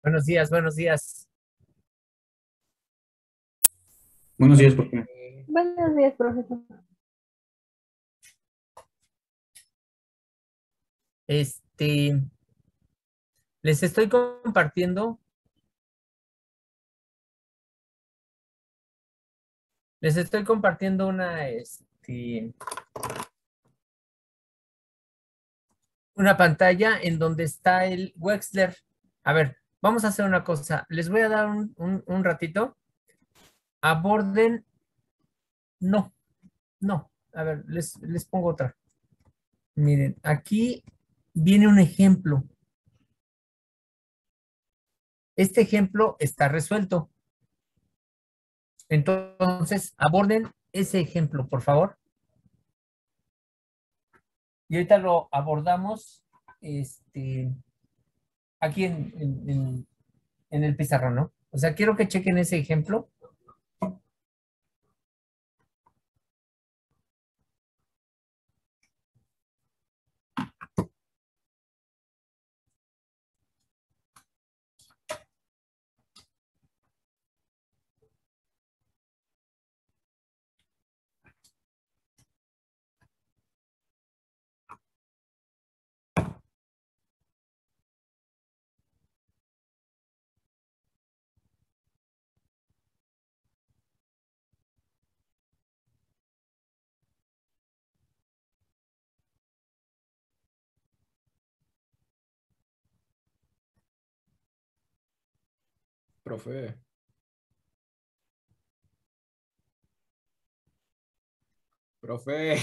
Buenos días, buenos días. Buenos días, profe. Buenos días, profesor. Este, les estoy compartiendo, una pantalla en donde está el Wexler. A ver, vamos a hacer una cosa. Les voy a dar un ratito. Aborden, no, no. A ver, les pongo otra. Miren, aquí viene un ejemplo. Este ejemplo está resuelto. Entonces, aborden ese ejemplo, por favor. Y ahorita lo abordamos, aquí en el pizarrón, ¿no? O sea, quiero que chequen ese ejemplo. Profe, profe.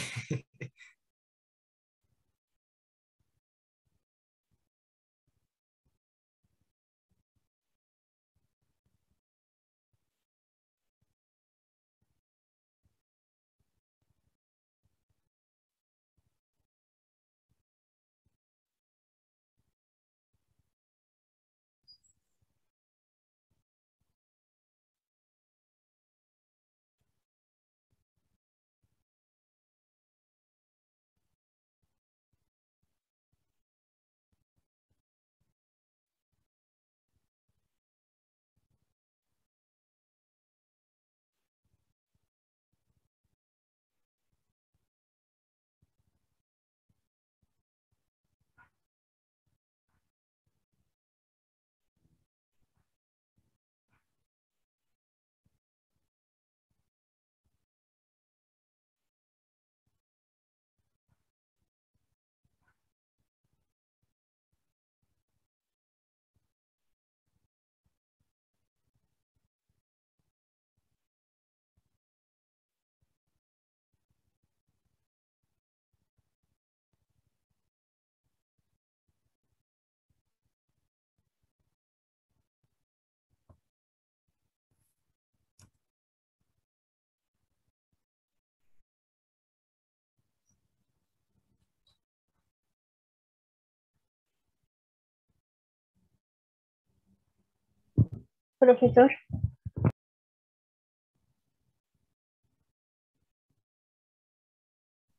Profesor,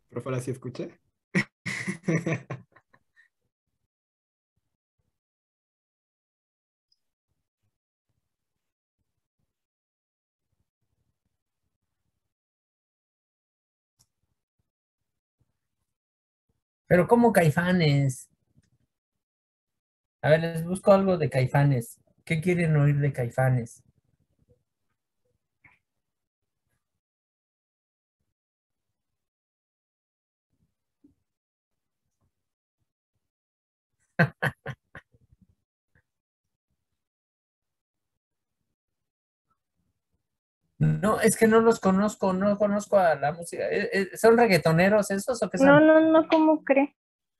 Profe, ¿la sí escuché? Pero ¿cómo Caifanes? A ver, les busco algo de Caifanes. ¿Qué quieren oír de Caifanes? No, es que no los conozco, no conozco a la música. ¿Son reggaetoneros esos o qué no, son? no, no, ¿cómo cree?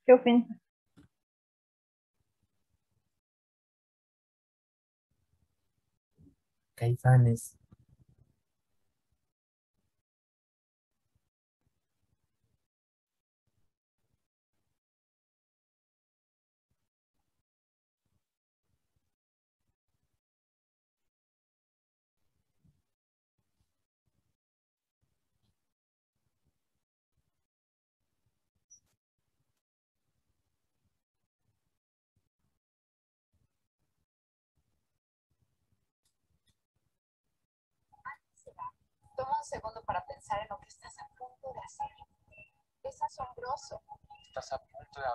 Qué ofensa. Caifanes. Toma un segundo para pensar en lo que estás a punto de hacer. Es asombroso. Estás a punto de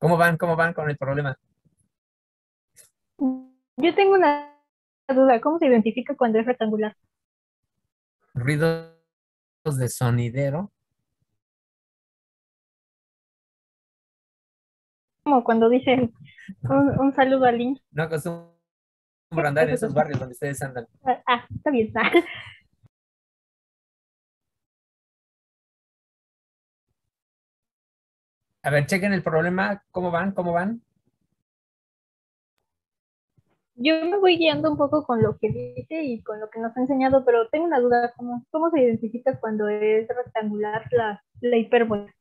¿Cómo van? ¿Cómo van con el problema? Yo tengo una duda, ¿cómo se identifica cuando es rectangular? Ruidos de sonidero. Como cuando dicen un saludo al niño, No acostumbro a andar en cosas esos así. barrios donde ustedes andan. Está bien. A ver, chequen el problema. ¿Cómo van? ¿Cómo van? Yo me voy guiando un poco con lo que dice y con lo que nos ha enseñado, pero tengo una duda, ¿cómo se identifica cuando es rectangular la hipérbola?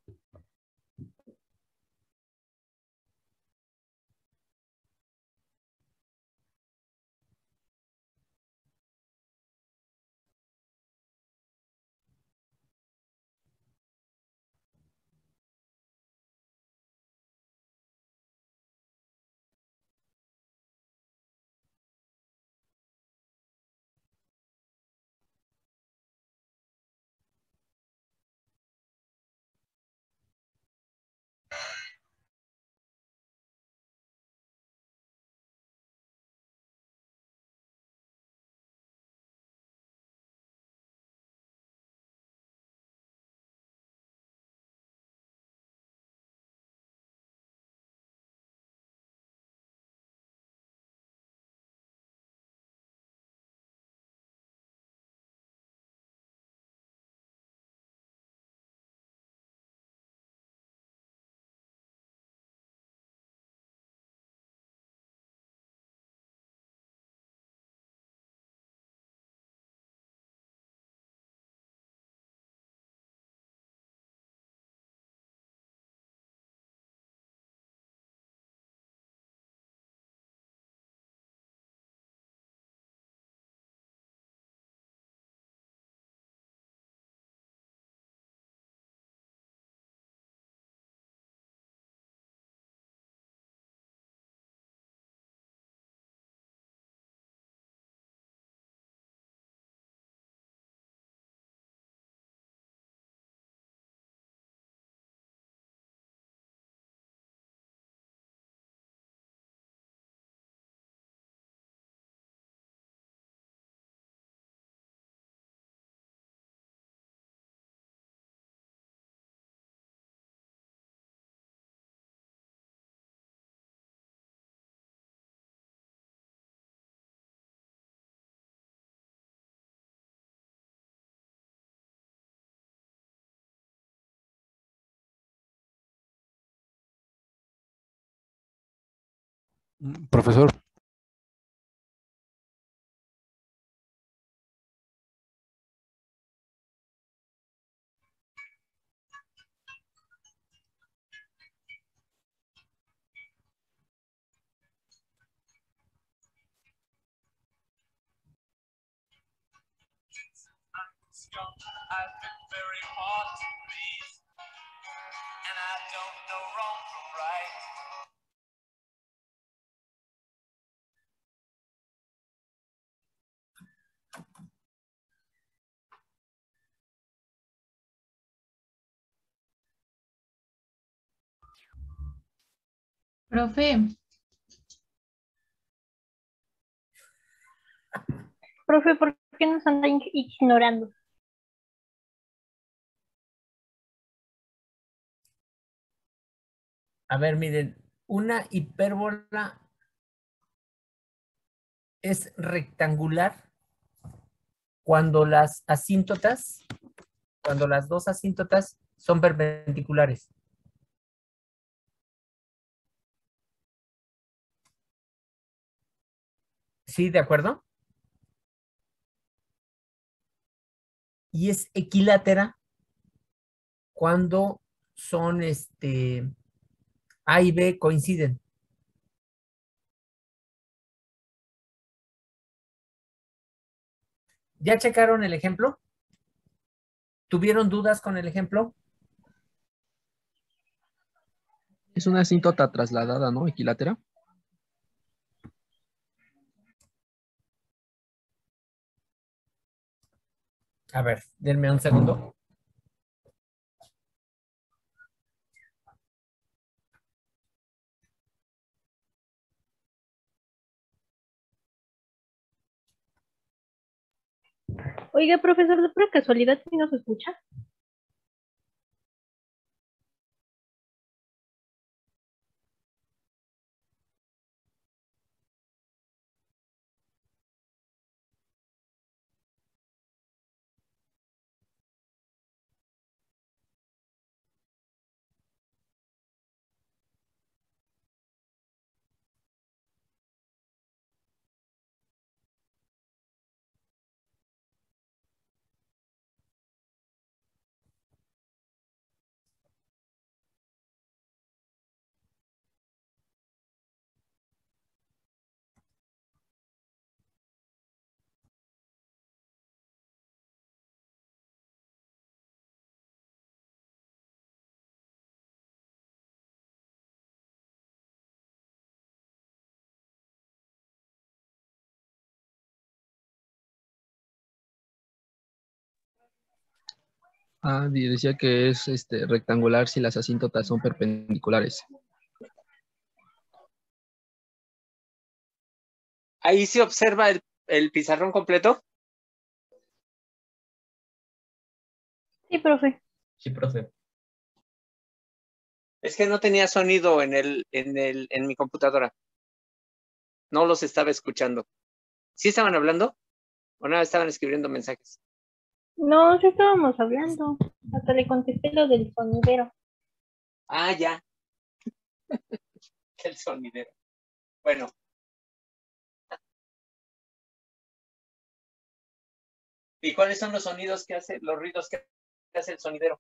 Profesor, I've been very hard to please, and I don't know wrong from right. Profe, Profe, ¿por qué nos anda ignorando? A ver, miren, una hipérbola es rectangular cuando cuando las dos asíntotas son perpendiculares. ¿Sí? ¿De acuerdo? Y es equilátera cuando son A y B coinciden. ¿Ya checaron el ejemplo? ¿Tuvieron dudas con el ejemplo? Es una asíntota trasladada, ¿no? Equilátera. A ver, denme un segundo. Oiga, profesor, ¿de pura casualidad si nos escucha? Decía que es rectangular si las asíntotas son perpendiculares. Ahí se observa el pizarrón completo. Sí, profe. Sí, profe. Es que no tenía sonido en mi computadora. No los estaba escuchando. ¿Sí estaban hablando? ¿O nada estaban escribiendo mensajes? No, sí estábamos hablando. Hasta le contesté lo del sonidero. Ah, ya. El sonidero. Bueno. ¿Y cuáles son los sonidos que hace, los ruidos que hace el sonidero?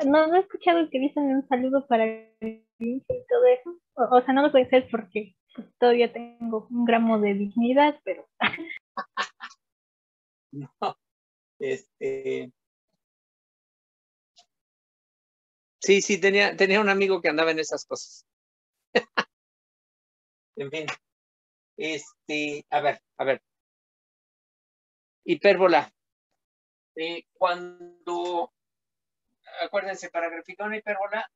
No he escuchado que dicen un saludo para el Vinci y todo eso. O sea, no lo puede ser porque pues, todavía tengo un gramo de dignidad, pero No. Sí, tenía un amigo que andaba en esas cosas. En fin. A ver. Hipérbola. Acuérdense, para graficar una hipérbola,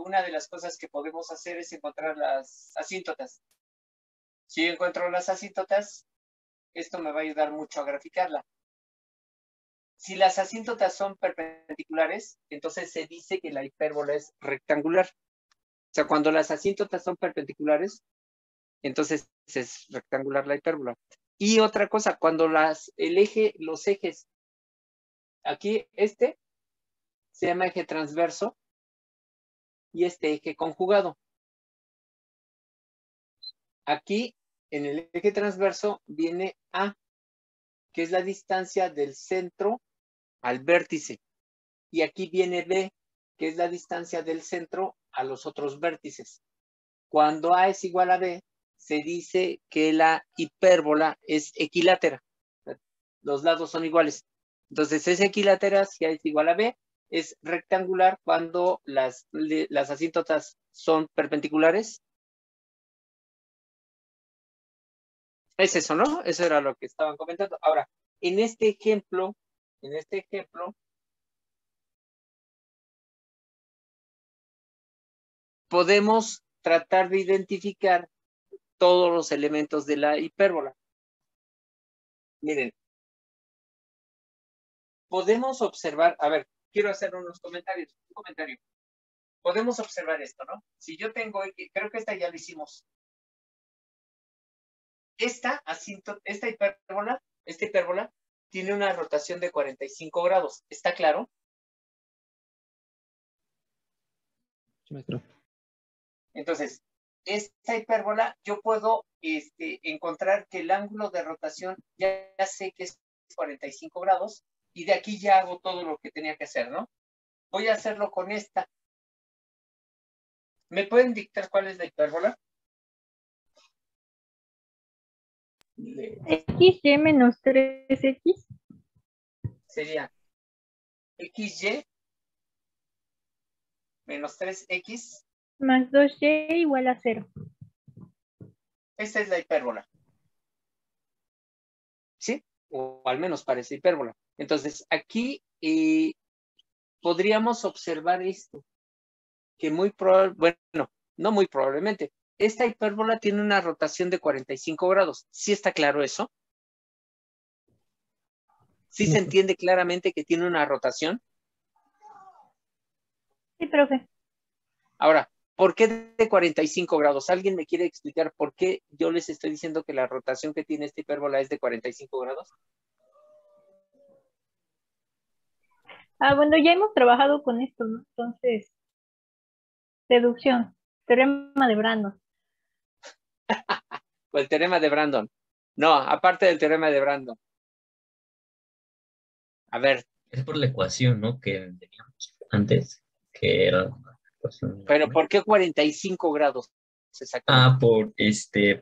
una de las cosas que podemos hacer es encontrar las asíntotas. Si yo encuentro las asíntotas, esto me va a ayudar mucho a graficarla. Si las asíntotas son perpendiculares, entonces se dice que la hipérbola es rectangular. O sea, cuando las asíntotas son perpendiculares, entonces es rectangular la hipérbola. Y otra cosa, cuando los ejes, aquí se llama eje transverso y este eje conjugado. Aquí, en el eje transverso, viene A, que es la distancia del centro al vértice. Y aquí viene B, que es la distancia del centro a los otros vértices. Cuando A es igual a B, se dice que la hipérbola es equilátera. Los lados son iguales. Entonces es equilátera si A es igual a B. Es rectangular cuando las asíntotas son perpendiculares. Es eso, ¿no? Eso era lo que estaban comentando. Ahora, en este ejemplo, podemos tratar de identificar todos los elementos de la hipérbola. Miren, podemos observar, a ver, quiero hacer unos comentarios. Un comentario. Podemos observar esto, ¿no? Si yo tengo, creo que esta ya lo hicimos. Esta hipérbola tiene una rotación de 45 grados. ¿Está claro? Sí, maestro. Entonces, esta hipérbola, yo puedo encontrar que el ángulo de rotación ya sé que es 45 grados y de aquí ya hago todo lo que tenía que hacer, ¿no? Voy a hacerlo con esta. ¿Me pueden dictar cuál es la hipérbola? XY menos 3X Sería XY menos 3X. más 2Y igual a 0. Esta es la hipérbola. ¿Sí? O al menos parece hipérbola. Entonces, aquí podríamos observar esto. Que muy probablemente, bueno, no muy probablemente, esta hipérbola tiene una rotación de 45 grados. ¿Sí está claro eso? ¿Sí se entiende claramente que tiene una rotación? Sí, profe. Ahora, ¿por qué de 45 grados? ¿Alguien me quiere explicar por qué yo les estoy diciendo que la rotación que tiene esta hipérbola es de 45 grados? Bueno, ya hemos trabajado con esto, ¿no? Entonces, deducción, teorema de Brandon. O el teorema de Brandon. No, aparte del teorema de Brandon. A ver, Es por la ecuación, ¿no? Que teníamos antes, que era la ecuación. pero ¿por qué 45 grados? Exactamente. Ah,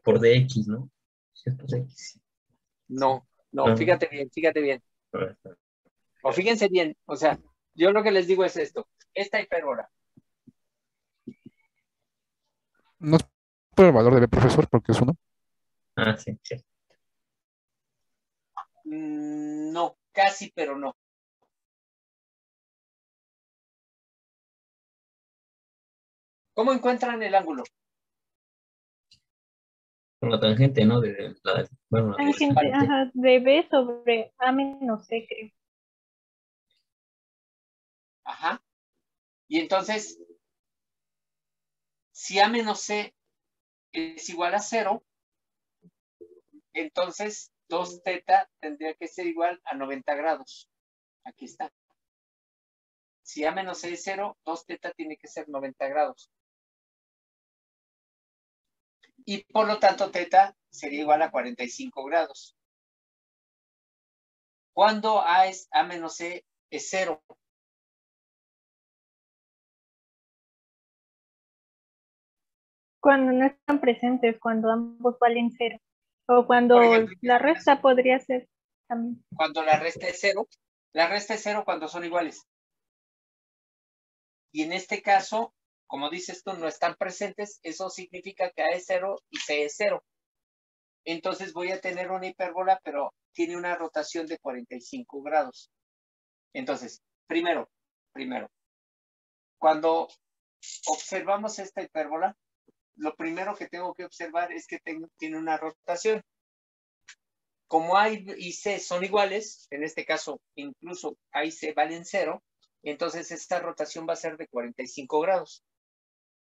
por dx, ¿no? Sí, es por dx. No, No. fíjate bien, fíjate bien. O fíjense bien, o sea, yo lo que les digo es esto. Esta hipérbola, No es por el valor de B, profesor, porque es uno. Ah, sí, sí. no, casi, pero no. ¿Cómo encuentran el ángulo? Por la tangente, ¿no? Bueno, la Tangente, parte. ajá, de B sobre A menos C, creo. Ajá. Y entonces, si A menos C es igual a 0, entonces 2θ tendría que ser igual a 90 grados. Aquí está. Si A menos C es 0, 2θ tiene que ser 90 grados. Y por lo tanto, θ sería igual a 45 grados. Cuando A menos C es 0. Cuando no están presentes, cuando ambos valen 0. O cuando Por ejemplo, la resta podría ser también. cuando la resta es 0, la resta es 0 cuando son iguales. Y en este caso, como dices tú, no están presentes, eso significa que A es 0 y C es 0. Entonces voy a tener una hipérbola, pero tiene una rotación de 45 grados. Entonces, primero, cuando observamos esta hipérbola, lo primero que tengo que observar es que tiene una rotación. Como A y C son iguales, en este caso incluso A y C valen 0, entonces esta rotación va a ser de 45 grados.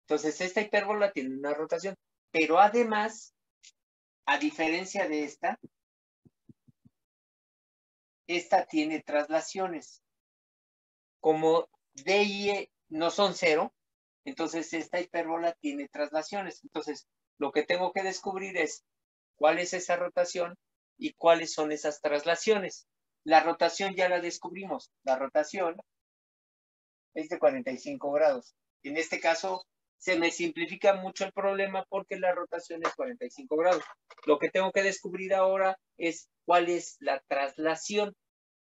Entonces esta hipérbola tiene una rotación, pero además, a diferencia de esta tiene traslaciones. Como D y E no son 0, entonces esta hipérbola tiene traslaciones. Entonces lo que tengo que descubrir es cuál es esa rotación y cuáles son esas traslaciones. La rotación ya la descubrimos. La rotación es de 45 grados. En este caso, se me simplifica mucho el problema porque la rotación es 45 grados. Lo que tengo que descubrir ahora es cuál es la traslación.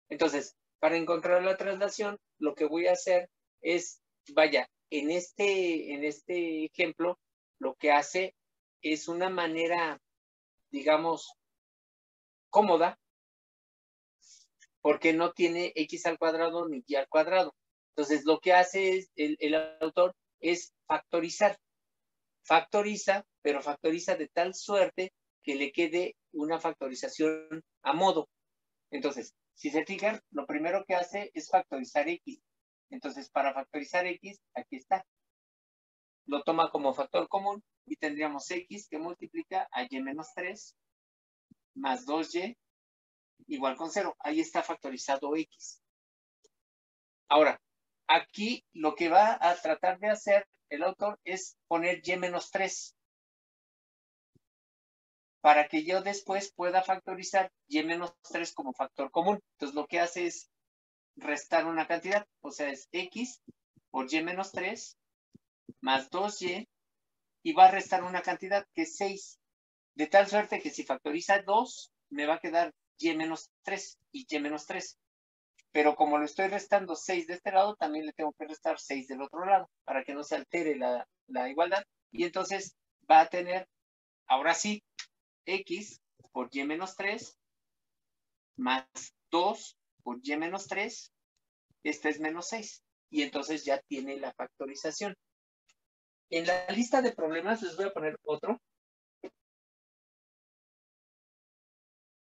Entonces, para encontrar la traslación, lo que voy a hacer es, vaya, en este ejemplo, lo que hace es una manera, digamos, cómoda, porque no tiene x al cuadrado ni y al cuadrado. Entonces, lo que hace es, el autor es factorizar. Factoriza, pero factoriza de tal suerte que le quede una factorización a modo. Entonces, si se fijan, lo primero que hace es factorizar x. Entonces, para factorizar x, aquí está. Lo toma como factor común y tendríamos x que multiplica a y menos 3 más 2y igual con 0. Ahí está factorizado x. Ahora, aquí lo que va a tratar de hacer el autor es poner y menos 3 para que yo después pueda factorizar y menos 3 como factor común. Entonces, lo que hace es restar una cantidad, o sea, es x por y menos 3 más 2y y va a restar una cantidad que es 6. De tal suerte que si factoriza 2, me va a quedar y menos 3 y y menos 3. Pero como lo estoy restando 6 de este lado, también le tengo que restar 6 del otro lado para que no se altere la igualdad. Y entonces va a tener, ahora sí, x por y menos 3 más 2 por y menos 3. Este es menos 6. Y entonces ya tiene la factorización. En la lista de problemas les voy a poner otro.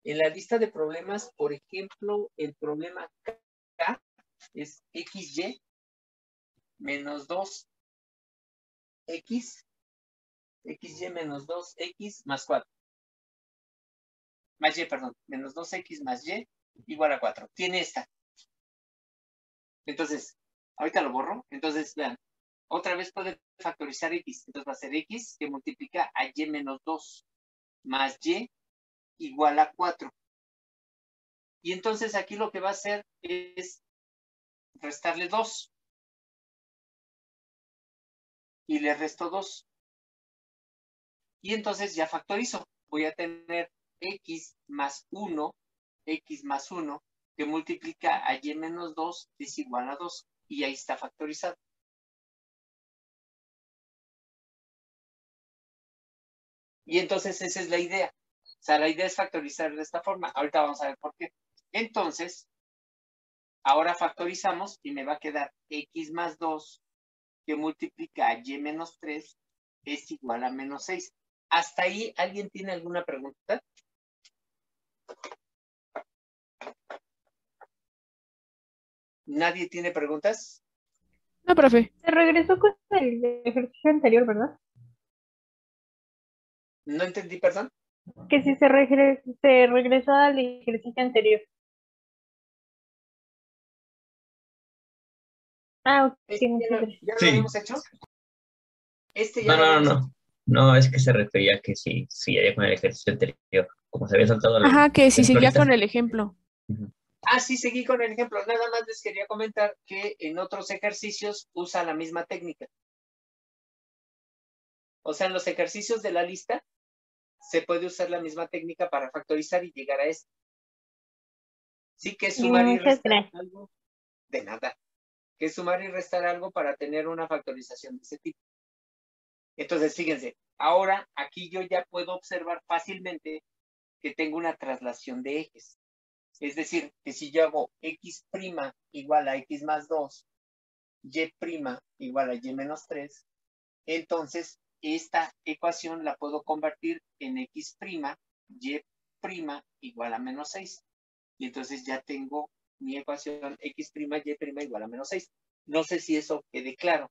En la lista de problemas, por ejemplo, el problema K es XY menos 2X, XY menos 2X más 4. Más Y, perdón, menos 2X más Y igual a 4. Tiene esta. Entonces, ahorita lo borro. Entonces, vean, otra vez puede factorizar X. Entonces va a ser X que multiplica a Y menos 2 más Y igual a 4. Y entonces aquí lo que va a hacer es restarle 2. Y le resto 2. Y entonces ya factorizo. Voy a tener X más 1 que multiplica a Y menos 2 es igual a 2. Y ahí está factorizado. Y entonces esa es la idea. O sea, la idea es factorizar de esta forma. Ahorita vamos a ver por qué. Entonces, ahora factorizamos y me va a quedar X más 2 que multiplica a Y menos 3 es igual a menos 6. ¿Hasta ahí alguien tiene alguna pregunta? ¿Nadie tiene preguntas? No, profe. Se regresó con el ejercicio anterior, ¿verdad? No entendí, perdón. Que si se regresó al ejercicio anterior. Ah, ok, ¿Este muchas gracias. ya lo Sí. habíamos hecho? ¿Este ya No, lo no, habíamos no. hecho? No, es que se refería que sí, sí, ya con el ejercicio anterior. Como se había saltado la Ajá, que si seguía ahorita. con el ejemplo. Ujú. Ah, sí, seguí con el ejemplo. Nada más les quería comentar que en otros ejercicios usa la misma técnica. O sea, en los ejercicios de la lista se puede usar la misma técnica para factorizar y llegar a esto. Sí, que es sumar y Muchas restar gracias. algo de nada. Que es sumar y restar algo para tener una factorización de ese tipo. Entonces, fíjense, ahora aquí yo ya puedo observar fácilmente que tengo una traslación de ejes. Es decir, que si yo hago x' igual a x más 2, y' igual a y menos 3, entonces esta ecuación la puedo convertir en x', y' igual a menos 6. Y entonces ya tengo mi ecuación x', y' igual a menos 6. No sé si eso quede claro.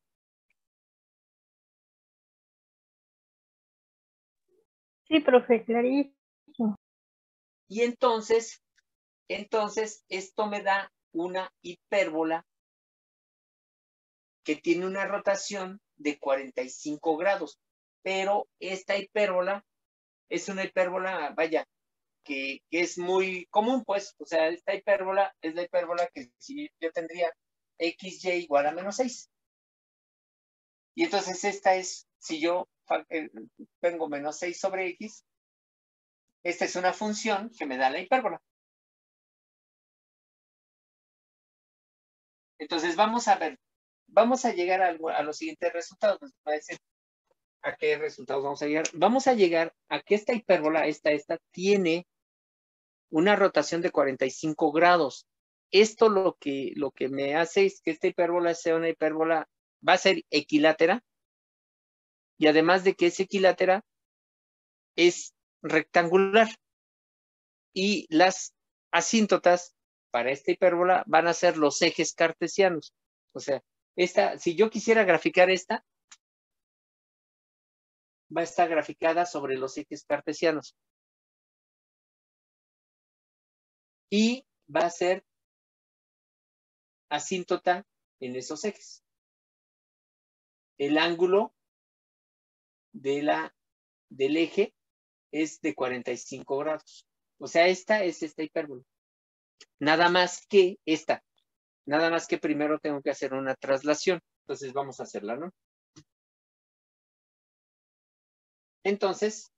Sí, profe, clarísimo. Y entonces esto me da una hipérbola que tiene una rotación de 45 grados. Pero esta hipérbola es una hipérbola, vaya, que es muy común, pues. O sea, esta hipérbola es la hipérbola que si yo tendría XY igual a menos 6. Y entonces esta es, si yo tengo menos 6 sobre X, esta es una función que me da la hipérbola. Entonces vamos a ver, vamos a llegar a los siguientes resultados. Les voy a decir a qué resultados vamos a llegar. Vamos a llegar a que esta hipérbola, esta tiene una rotación de 45 grados. Esto lo que me hace es que esta hipérbola sea una hipérbola, va a ser equilátera, y además de que es equilátera, es rectangular. Y las asíntotas para esta hipérbola van a ser los ejes cartesianos. O sea, si yo quisiera graficar esta, va a estar graficada sobre los ejes cartesianos. Y va a ser asíntota en esos ejes. El ángulo del eje es de 45 grados. O sea, esta es esta hipérbola. Nada más que primero tengo que hacer una traslación. Entonces vamos a hacerla, ¿no? Entonces,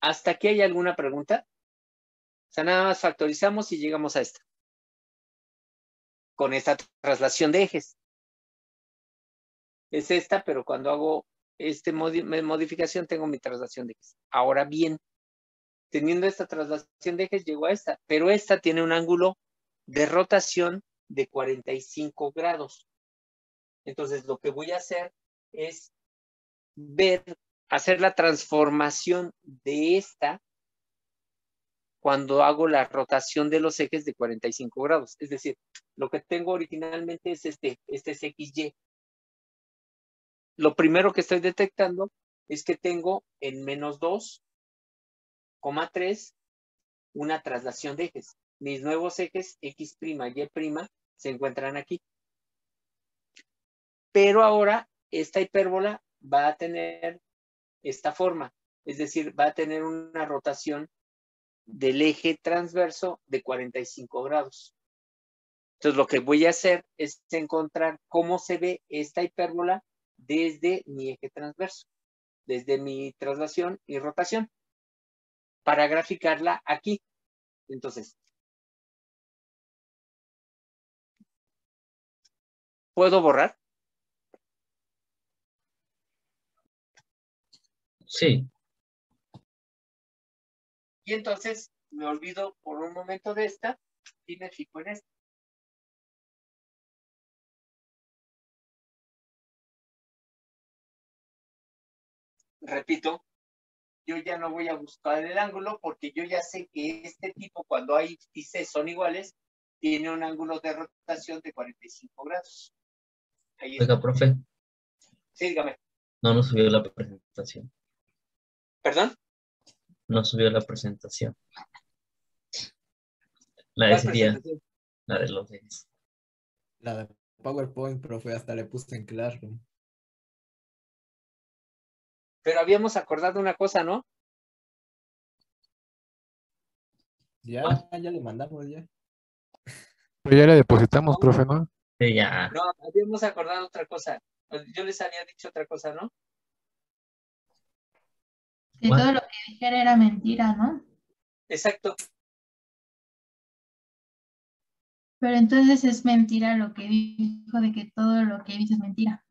¿hasta aquí hay alguna pregunta? O sea, nada más factorizamos y llegamos a esta. Con esta traslación de ejes. Es esta, pero cuando hago modificación tengo mi traslación de ejes. Ahora bien, teniendo esta traslación de ejes, llego a esta. Pero esta tiene un ángulo de rotación de 45 grados. Entonces, lo que voy a hacer es hacer la transformación de esta cuando hago la rotación de los ejes de 45 grados. Es decir, lo que tengo originalmente es este es XY. Lo primero que estoy detectando es que tengo en menos 2,3 una traslación de ejes. Mis nuevos ejes X', Y', se encuentran aquí. Pero ahora esta hipérbola va a tener esta forma. Es decir, va a tener una rotación del eje transverso de 45 grados. Entonces, lo que voy a hacer es encontrar cómo se ve esta hipérbola desde mi eje transverso, desde mi traslación y rotación, para graficarla aquí. Entonces, ¿puedo borrar? Sí, Y entonces me olvido por un momento de esta y me fijo en esta. Repito, yo ya no voy a buscar el ángulo porque yo ya sé que este tipo, cuando A y C son iguales, tiene un ángulo de rotación de 45 grados. Ahí está. oiga, profe, Sí, dígame. no subió la presentación. ¿Perdón? No subió la presentación. La de ¿Cuál ese día, presentación? la de los ejes. La de PowerPoint, profe, hasta le puse en Classroom. Pero habíamos acordado una cosa, ¿no? Ya le mandamos ya. Pero ya le depositamos, profe, ¿no? Sí, ya. No, habíamos acordado otra cosa. Yo les había dicho otra cosa, ¿no? Que todo lo que dijera era mentira, ¿no? Exacto. Pero entonces es mentira lo que dijo de que todo lo que dice es mentira.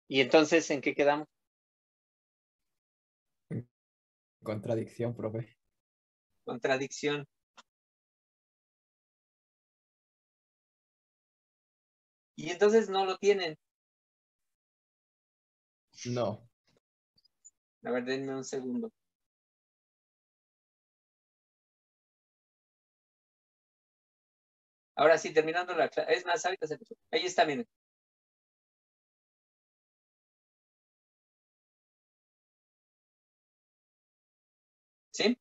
¿Y entonces en qué quedamos? Contradicción, profe. Contradicción. Y entonces no lo tienen. No. A ver, denme un segundo. Ahora sí, terminando la clase. Es más, ahorita se puso. Ahí está, miren. ¿Sí?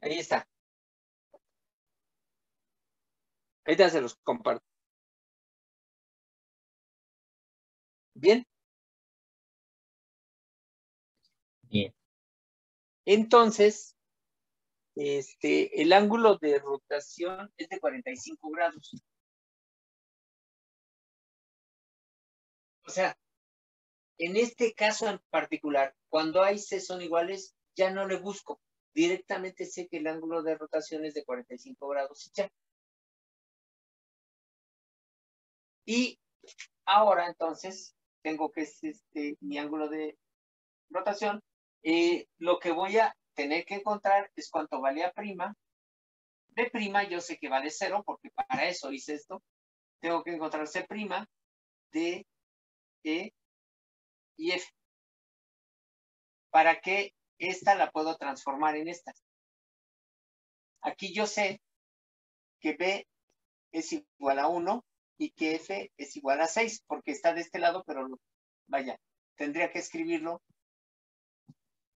Ahí está. Ahorita se los comparto. Bien. Bien. Entonces, el ángulo de rotación es de 45 grados. O sea, en este caso en particular, cuando hay C son iguales, ya no le busco. Directamente sé que el ángulo de rotación es de 45 grados y ya. Y ahora entonces tengo que es mi ángulo de rotación. Lo que voy a tener que encontrar es cuánto vale A'. B' yo sé que vale 0 porque para eso hice esto. Tengo que encontrar C', D, E y F. Para que esta la puedo transformar en esta. Aquí yo sé que B es igual a 1 y que F es igual a 6 porque está de este lado, pero no. Vaya, tendría que escribirlo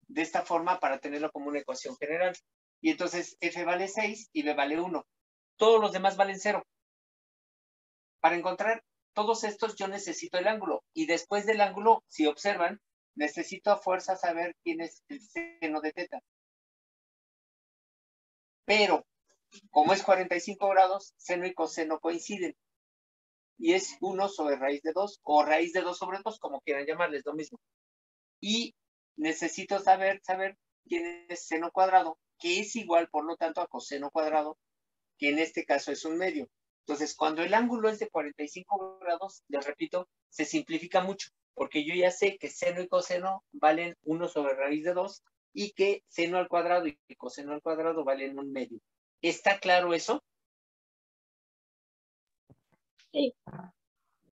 de esta forma para tenerlo como una ecuación general. Y entonces F vale 6 y B vale 1. Todos los demás valen 0. Para encontrar todos estos yo necesito el ángulo. Y después del ángulo, si observan, necesito a fuerza saber quién es el seno de teta. Pero, como es 45 grados, seno y coseno coinciden. Y es 1 sobre raíz de 2, o raíz de 2 sobre 2, como quieran llamarles, lo mismo. Y necesito saber quién es seno cuadrado, que es igual, por lo tanto, a coseno cuadrado, que en este caso es un medio. Entonces, cuando el ángulo es de 45 grados, les repito, se simplifica mucho, porque yo ya sé que seno y coseno valen 1 sobre raíz de 2, y que seno al cuadrado y coseno al cuadrado valen 1/2. ¿Está claro eso? Sí.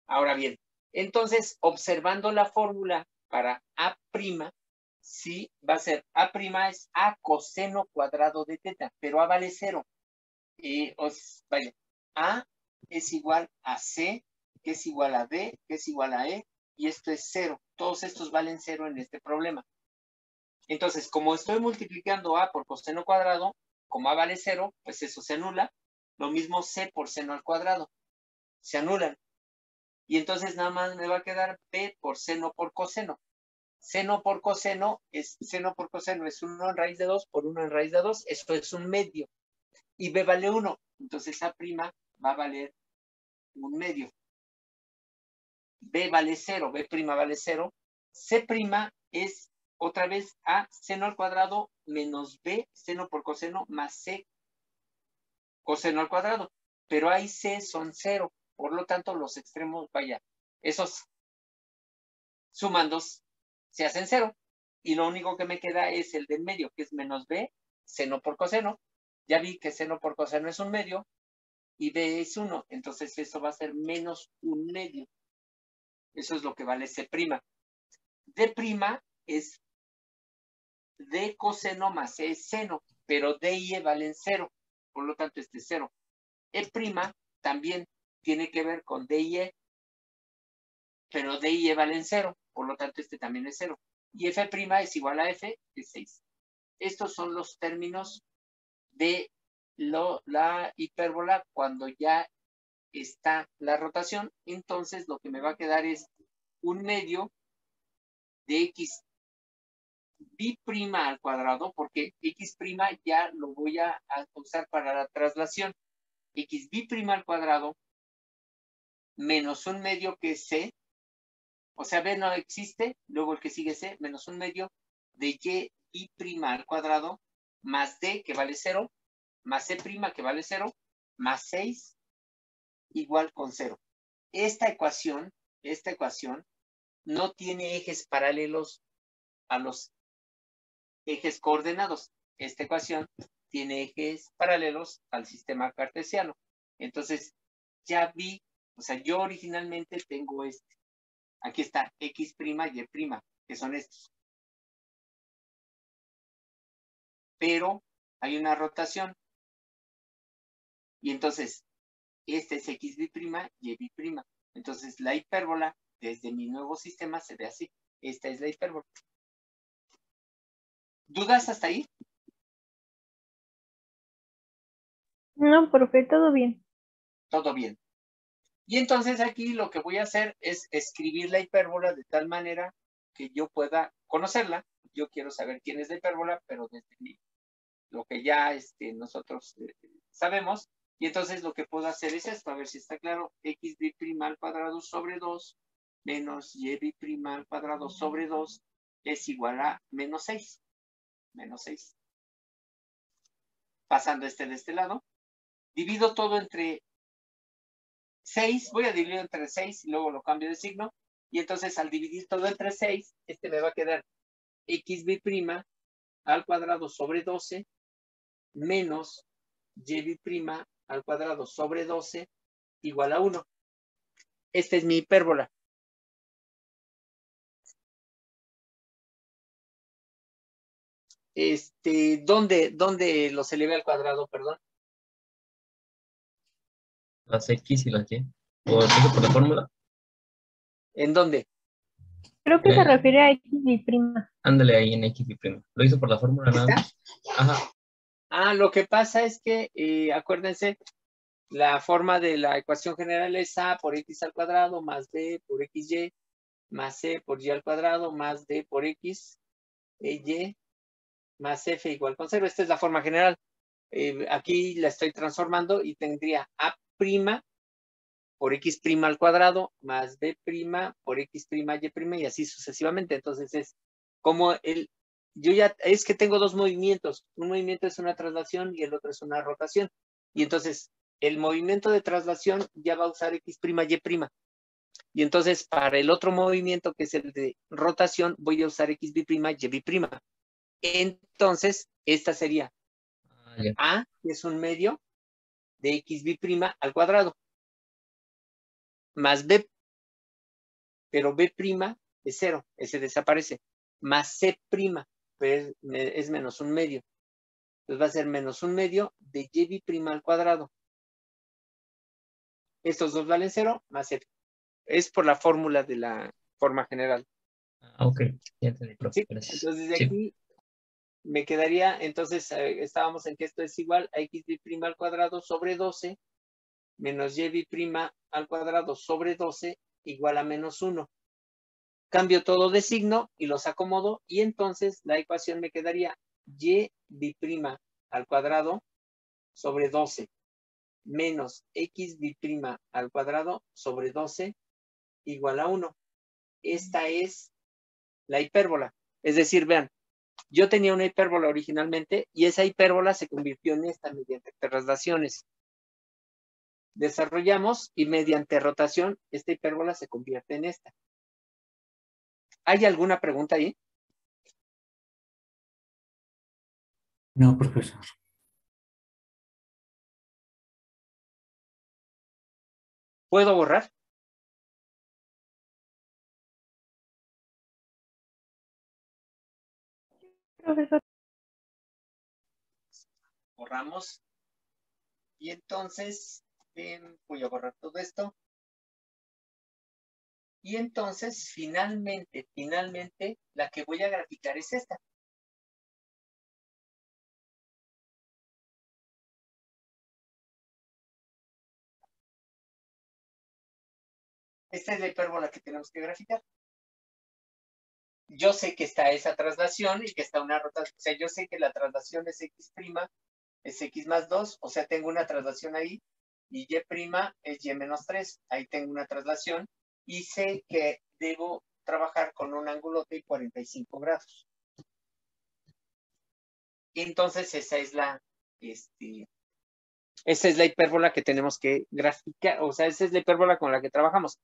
Ahora bien, entonces, observando la fórmula para A', sí, va a ser A' es A coseno cuadrado de teta, pero A vale 0. Vaya, A es igual a C, que es igual a B, que es igual a E, y esto es 0. Todos estos valen 0 en este problema. Entonces, como estoy multiplicando A por coseno cuadrado, como A vale 0, pues eso se anula. Lo mismo C por seno al cuadrado. Se anulan. Y entonces nada más me va a quedar B por seno por coseno. Seno por coseno es 1 en raíz de 2 por 1 en raíz de 2. Esto es 1/2. Y B vale 1. Entonces A' va a valer 1/2. B vale 0. B' vale 0. C' es otra vez A seno al cuadrado menos B seno por coseno más C coseno al cuadrado. Pero A y C son 0. Por lo tanto, los extremos, vaya, esos sumandos se hacen 0. Y lo único que me queda es el del medio, que es menos B seno por coseno. Ya vi que seno por coseno es 1/2 y B es 1. Entonces eso va a ser menos 1/2. Eso es lo que vale C'. D' es D coseno más C es seno, pero D y E valen 0. Por lo tanto, este es 0. E' también tiene que ver con D y E, pero D y E valen 0. Por lo tanto, este también es 0. Y F' es igual a F, que es 6. Estos son los términos de la hipérbola cuando ya está la rotación. Entonces, lo que me va a quedar es 1/2 de X B' al cuadrado, porque X' ya lo voy a usar para la traslación. X B' al cuadrado menos 1/2 que es C. O sea, B no existe, luego el que sigue C, menos 1/2 de Y B' al cuadrado, más D, que vale 0, más C' que vale 0, más 6, igual con 0. Esta ecuación no tiene ejes paralelos a los ejes coordenados. Esta ecuación tiene ejes paralelos al sistema cartesiano. Entonces, ya vi, o sea, yo originalmente tengo este. Aquí está, X', Y', que son estos. Pero hay una rotación. Y entonces, este es X', Y'. Entonces, la hipérbola, desde mi nuevo sistema, se ve así. Esta es la hipérbola. ¿Dudas hasta ahí? No, profe, todo bien. Todo bien. Y entonces aquí lo que voy a hacer es escribir la hipérbola de tal manera que yo pueda conocerla. Yo quiero saber quién es la hipérbola, pero desde lo que ya nosotros sabemos. Y entonces lo que puedo hacer es esto, a ver si está claro. X' al cuadrado sobre 2 menos Y' al cuadrado sobre 2 es igual a menos 6. Menos 6. Pasando de este lado. Divido todo entre 6, voy a dividir entre 6 y luego lo cambio de signo. Y entonces al dividir todo entre 6, me va a quedar X'B' al cuadrado sobre 12 menos Y' al cuadrado sobre 12 igual a 1. Esta es mi hipérbola. ¿Dónde los elevé al cuadrado, perdón? Las X y las Y. ¿O eso por la fórmula? ¿En dónde? Creo que se refiere a X y prima. Ándale ahí en X y prima. Lo hizo por la fórmula nada más. Ajá. Ah, lo que pasa es que, acuérdense, la forma de la ecuación general es A por X al cuadrado más B por XY más C por Y al cuadrado más D por X Y más F igual con 0. Esta es la forma general. Aquí la estoy transformando y tendría A' por X' al cuadrado más B' por X' Y' y así sucesivamente. Entonces es como es que tengo dos movimientos. Un movimiento es una traslación y el otro es una rotación. Y entonces el movimiento de traslación ya va a usar X', Y'. Y entonces para el otro movimiento que es el de rotación voy a usar X', Y'. Entonces, esta sería Ya. A, que es un medio de x b' al cuadrado, más b, pero b' es 0, ese desaparece, más c', pero es menos un medio. Entonces va a ser menos un medio de y' al cuadrado. Estos dos valen 0, más f. Es por la fórmula de la forma general. Ok, ya entendí, profe. ¿Sí? Gracias. Entonces de Sí. aquí me quedaría, entonces estábamos en que esto es igual a xb' al cuadrado sobre 12 menos y' al cuadrado sobre 12 igual a menos 1. Cambio todo de signo y los acomodo y entonces la ecuación me quedaría y' al cuadrado sobre 12 menos xb' al cuadrado sobre 12 igual a 1. Esta es la hipérbola. Es decir, vean, yo tenía una hipérbola originalmente y esa hipérbola se convirtió en esta mediante traslaciones. Desarrollamos y mediante rotación esta hipérbola se convierte en esta. ¿Hay alguna pregunta ahí? No, profesor. ¿Puedo borrar? Profesor. Borramos. Y entonces voy a borrar todo esto. Y entonces, finalmente, la que voy a graficar es esta. Esta es la hipérbola que tenemos que graficar. Yo sé que está esa traslación y que está una rotación. O sea, yo sé que la traslación es x', es x más 2. O sea, tengo una traslación ahí. Y y' es y menos 3. Ahí tengo una traslación. Y sé que debo trabajar con un ángulo de 45 grados. Y entonces esa es la hipérbola que tenemos que graficar. O sea, esa es la hipérbola con la que trabajamos.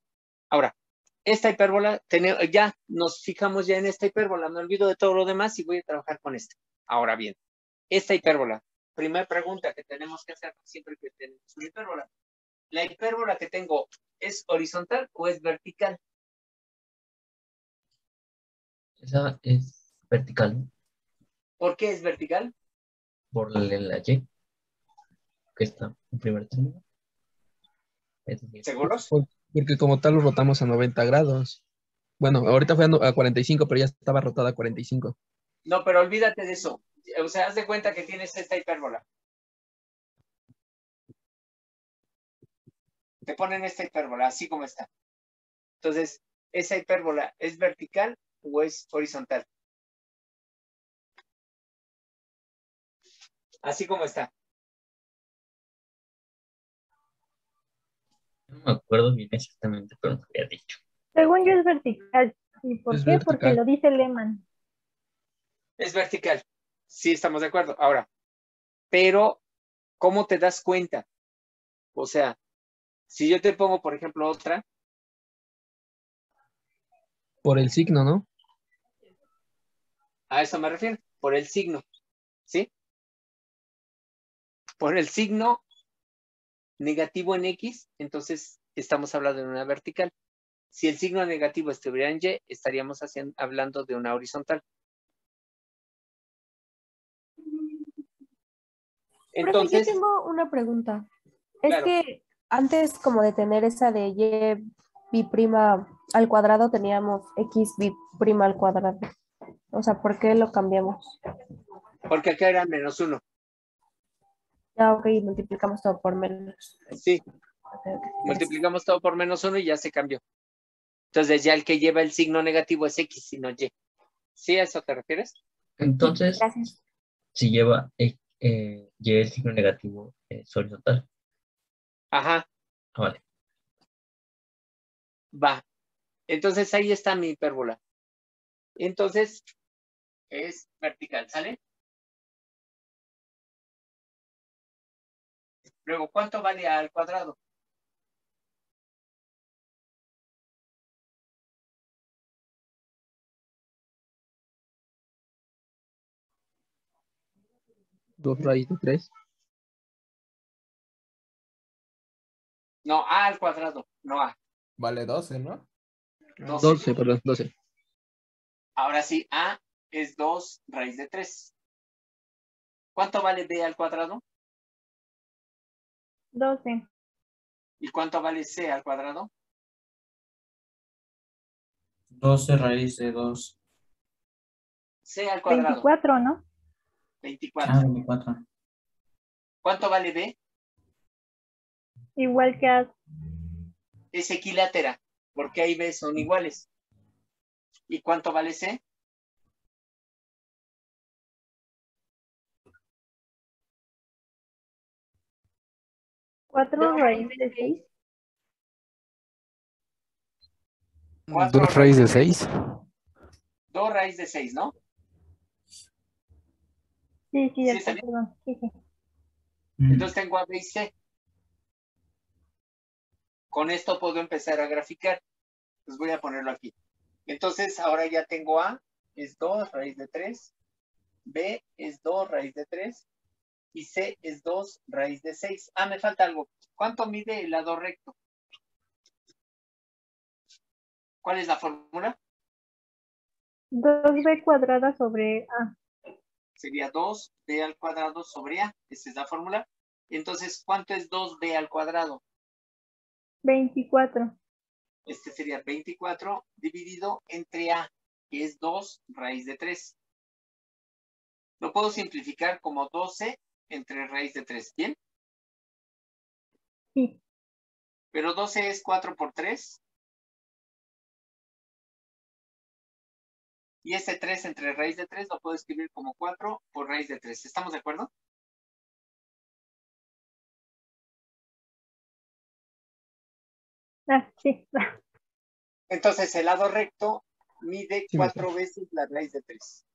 Ahora, esta hipérbola, ya nos fijamos ya en esta hipérbola. Me olvido de todo lo demás y voy a trabajar con esta. Ahora bien, esta hipérbola. Primera pregunta que tenemos que hacer siempre que tenemos una hipérbola. ¿La hipérbola que tengo es horizontal o es vertical? Esa es vertical, ¿no? ¿Por qué es vertical? Por la Y, que está en primer término. Es decir, ¿Seguros? Porque como tal lo rotamos a 90 grados. Bueno, ahorita fue a 45, pero ya estaba rotada a 45. No, pero olvídate de eso. O sea, haz de cuenta que tienes esta hipérbola. Te ponen esta hipérbola, así como está. Entonces, ¿esa hipérbola es vertical o es horizontal? Así como está. no me acuerdo bien exactamente, pero me había dicho. Según yo es vertical. ¿Y por Es qué? Porque vertical. lo dice Lehmann. Es vertical. Sí, estamos de acuerdo. Ahora, pero, ¿cómo te das cuenta? O sea, si yo te pongo, por ejemplo, otra, Por el signo, ¿no? a eso me refiero, por el signo, ¿sí? Por el signo negativo en X, entonces estamos hablando de una vertical. Si el signo negativo estuviera en Y, estaríamos hablando de una horizontal. Profe, yo Entonces, tengo una pregunta. Es claro, que antes como de tener esa de y prima al cuadrado teníamos x prima al cuadrado. O sea, ¿por qué lo cambiamos? porque acá era menos 1. Ya, ok, multiplicamos todo por menos. Sí, Ok, ok. multiplicamos todo por menos 1 y ya se cambió. Entonces ya el que lleva el signo negativo es X y no Y. ¿Sí a eso te refieres? Entonces, Gracias. si lleva Y el signo negativo, es horizontal. Ajá, Ah, vale. va. Entonces ahí está mi hipérbola. Entonces es vertical, ¿sale? Luego, ¿cuánto vale al cuadrado? 2 raíz de 3. No, a al cuadrado, no a. Vale 12, ¿no? 12, perdón, 12. Ahora sí, a es 2 raíz de 3. ¿Cuánto vale b al cuadrado? 12. ¿Y cuánto vale c al cuadrado? 12 raíz de 2. C al cuadrado. 24, ¿no? 24. Ah, 24. ¿Cuánto vale b? Igual que A. Es equilátera, porque A y b son iguales. ¿Y cuánto vale c? 4 raíz de 6. 4 2 raíz de 6. 2 raíz de 6, ¿no? Sí, Sí, ya está está, bien. perdón. Sí, sí. Entonces tengo a b y c. Con esto puedo empezar a graficar. Pues voy a ponerlo aquí. Entonces ahora ya tengo a, es 2 raíz de 3. B es 2 raíz de 3. Y c es 2 raíz de 6. Ah, me falta algo. ¿Cuánto mide el lado recto? ¿Cuál es la fórmula? 2b cuadrada sobre A. Sería 2b al cuadrado sobre a. Esa es la fórmula. Entonces, ¿cuánto es 2b al cuadrado? 24. Este sería 24 dividido entre a, que es 2 raíz de 3. Lo puedo simplificar como 12 entre raíz de 3. ¿Bien? Sí. Pero 12 es 4 por 3. Y ese 3 entre raíz de 3 lo puedo escribir como 4 por raíz de 3. ¿Estamos de acuerdo? Ah, sí. Entonces, el lado recto mide Sí, 4 veces la raíz de 3.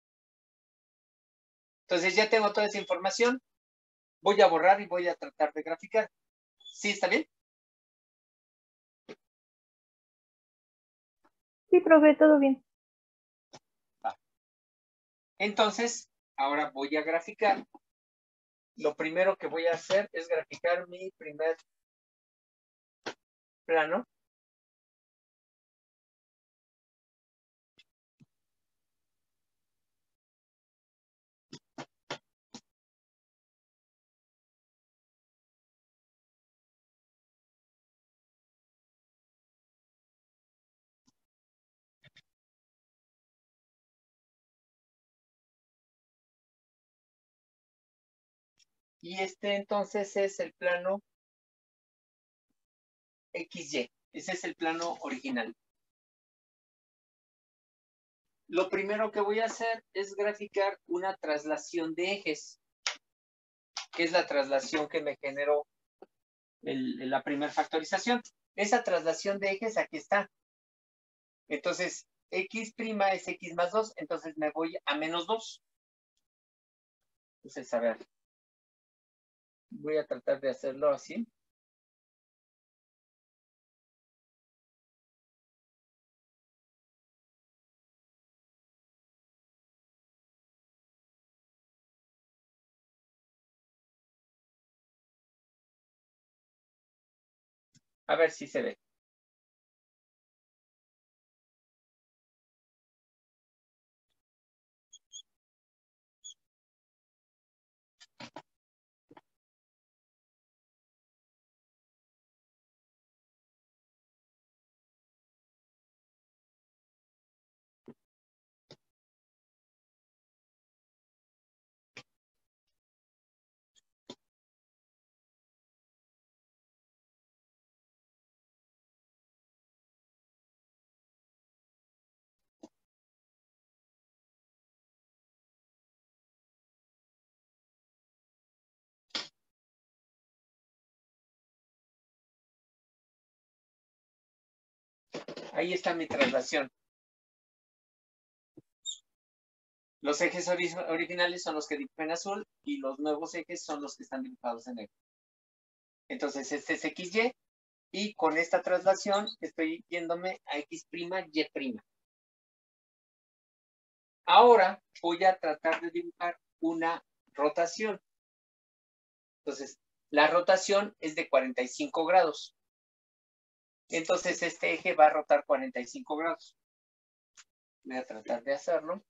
Entonces, ya tengo toda esa información. Voy a borrar y voy a tratar de graficar. ¿Sí está bien? Sí, profe, todo bien. Entonces, ahora voy a graficar. Lo primero que voy a hacer es graficar mi primer plano. Y este entonces es el plano XY. Ese es el plano original. Lo primero que voy a hacer es graficar una traslación de ejes, que es la traslación que me generó la primera factorización. Esa traslación de ejes aquí está. Entonces, x' es x más 2, entonces me voy a menos 2. Entonces, a ver. Voy a tratar de hacerlo así. A ver si se ve. Ahí está mi traslación. Los ejes originales son los que dibujo en azul y los nuevos ejes son los que están dibujados en negro. Entonces, este es XY y con esta traslación estoy yéndome a X', Y'. Ahora voy a tratar de dibujar una rotación. Entonces, la rotación es de 45 grados. Entonces, este eje va a rotar 45 grados. Voy a tratar de hacerlo.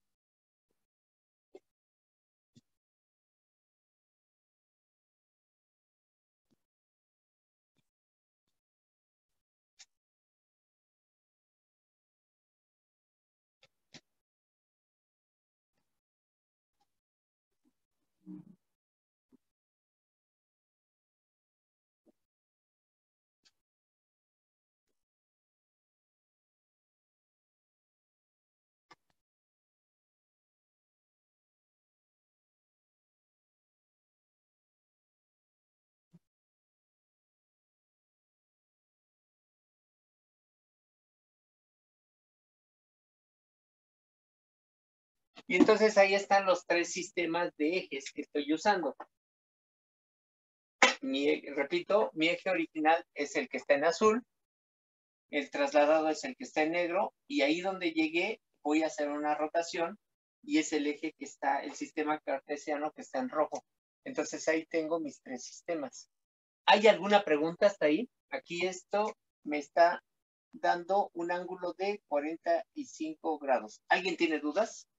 Y entonces ahí están los tres sistemas de ejes que estoy usando. Repito, mi eje original es el que está en azul, el trasladado es el que está en negro, y ahí donde llegué voy a hacer una rotación, y es el eje que está, el sistema cartesiano que está en rojo. Entonces ahí tengo mis tres sistemas. ¿Hay alguna pregunta hasta ahí? Aquí esto me está dando un ángulo de 45 grados. ¿Alguien tiene dudas?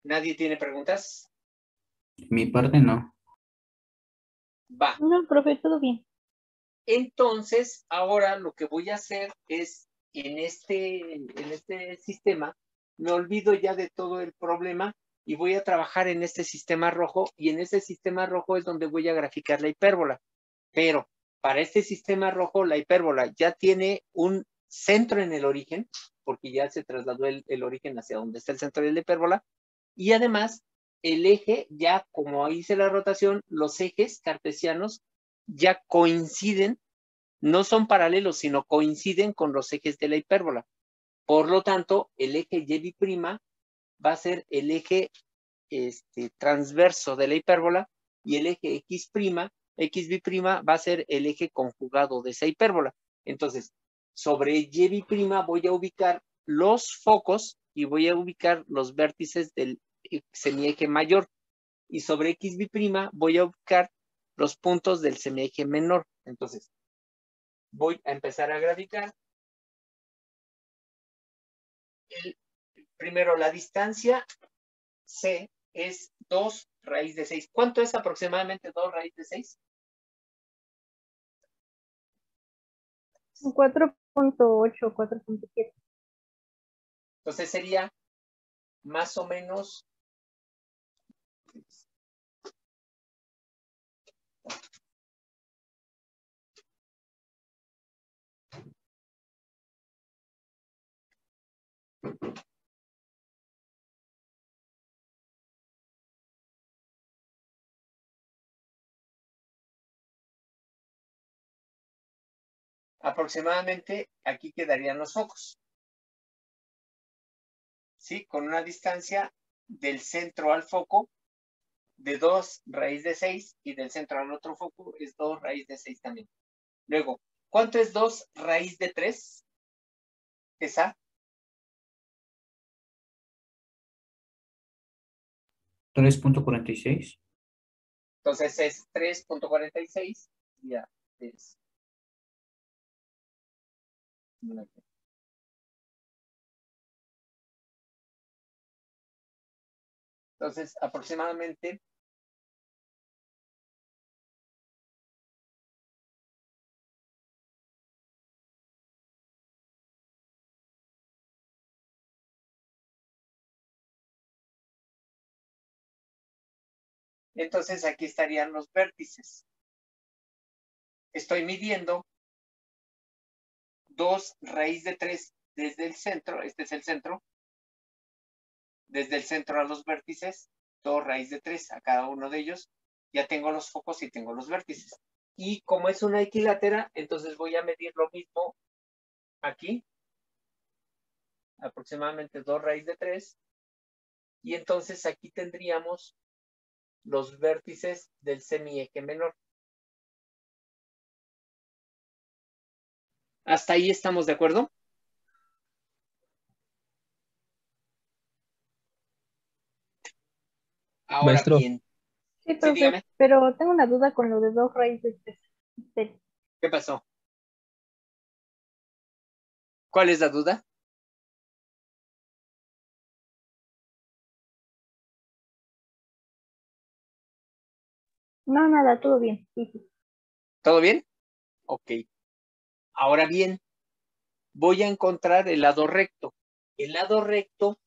¿Nadie tiene preguntas? Mi parte no. Va. No, profe, todo bien. Entonces, ahora lo que voy a hacer es, en este sistema, me olvido ya de todo el problema y voy a trabajar en este sistema rojo, y en este sistema rojo es donde voy a graficar la hipérbola. Pero para este sistema rojo, la hipérbola ya tiene un centro en el origen, porque ya se trasladó el origen hacia donde está el centro de la hipérbola, y además el eje, ya como hice la rotación, los ejes cartesianos ya coinciden, no son paralelos, sino coinciden con los ejes de la hipérbola. Por lo tanto, el eje Y' va a ser el eje transverso de la hipérbola, y el eje X'B' va a ser el eje conjugado de esa hipérbola. Entonces, sobre Y' voy a ubicar los focos y voy a ubicar los vértices del semieje mayor. Y sobre X'B' voy a ubicar los puntos del semieje menor. Entonces, voy a empezar a graficar. Primero, la distancia C es 2 raíz de 6. ¿Cuánto es aproximadamente 2 raíz de 6? 4.8, 4.7. Entonces sería más o menos aproximadamente, aquí quedarían los focos. ¿Sí? Con una distancia del centro al foco de 2 raíz de 6, y del centro al otro foco es 2 raíz de 6 también. Luego, ¿cuánto es 2 raíz de 3? ¿Esa? 3.46. Entonces es 3.46. Ya es. Entonces, aproximadamente entonces aquí estarían los vértices. Estoy midiendo 2 raíz de 3 desde el centro, este es el centro, desde el centro a los vértices, 2 raíz de 3 a cada uno de ellos. Ya tengo los focos y tengo los vértices. Y como es una equilátera, entonces voy a medir lo mismo aquí, aproximadamente 2 raíz de 3. Y entonces aquí tendríamos los vértices del semieje menor. ¿Hasta ahí estamos de acuerdo? Ahora Maestro. bien, Sí, sí, profe, dígame, pero tengo una duda con lo de 2 raíces de ¿qué pasó? ¿Cuál es la duda? No, nada, todo bien. Sí, sí. ¿Todo bien? Ok. Ahora bien, voy a encontrar el lado recto. El lado recto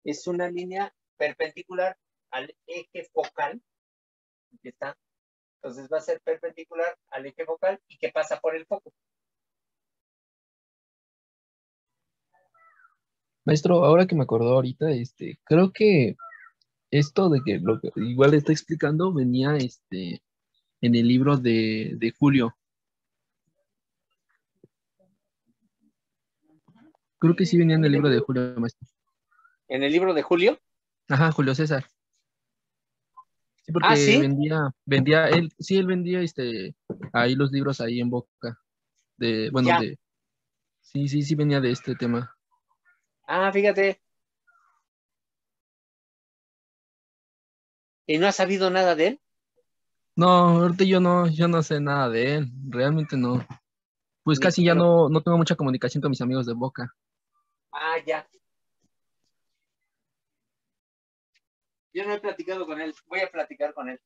es una línea perpendicular al eje focal. Aquí está. Entonces va a ser perpendicular al eje focal y que pasa por el foco. Maestro, ahora que me acordó ahorita, creo que esto de que lo que igual está explicando venía en el libro de Julio. Creo que sí venía en el libro de Julio, maestro. ¿En el libro de Julio? Ajá, Julio César. Sí, Ah, porque sí. vendía él, sí, él vendía ahí los libros ahí en Boca. Bueno, Ya. sí venía de este tema. Ah, fíjate. ¿Y no has sabido nada de él? No, ahorita yo no sé nada de él, realmente no. Pues Ni casi tú ya lo... no tengo mucha comunicación con mis amigos de Boca. Ah, ya. Yo no he platicado con él. Voy a platicar con él.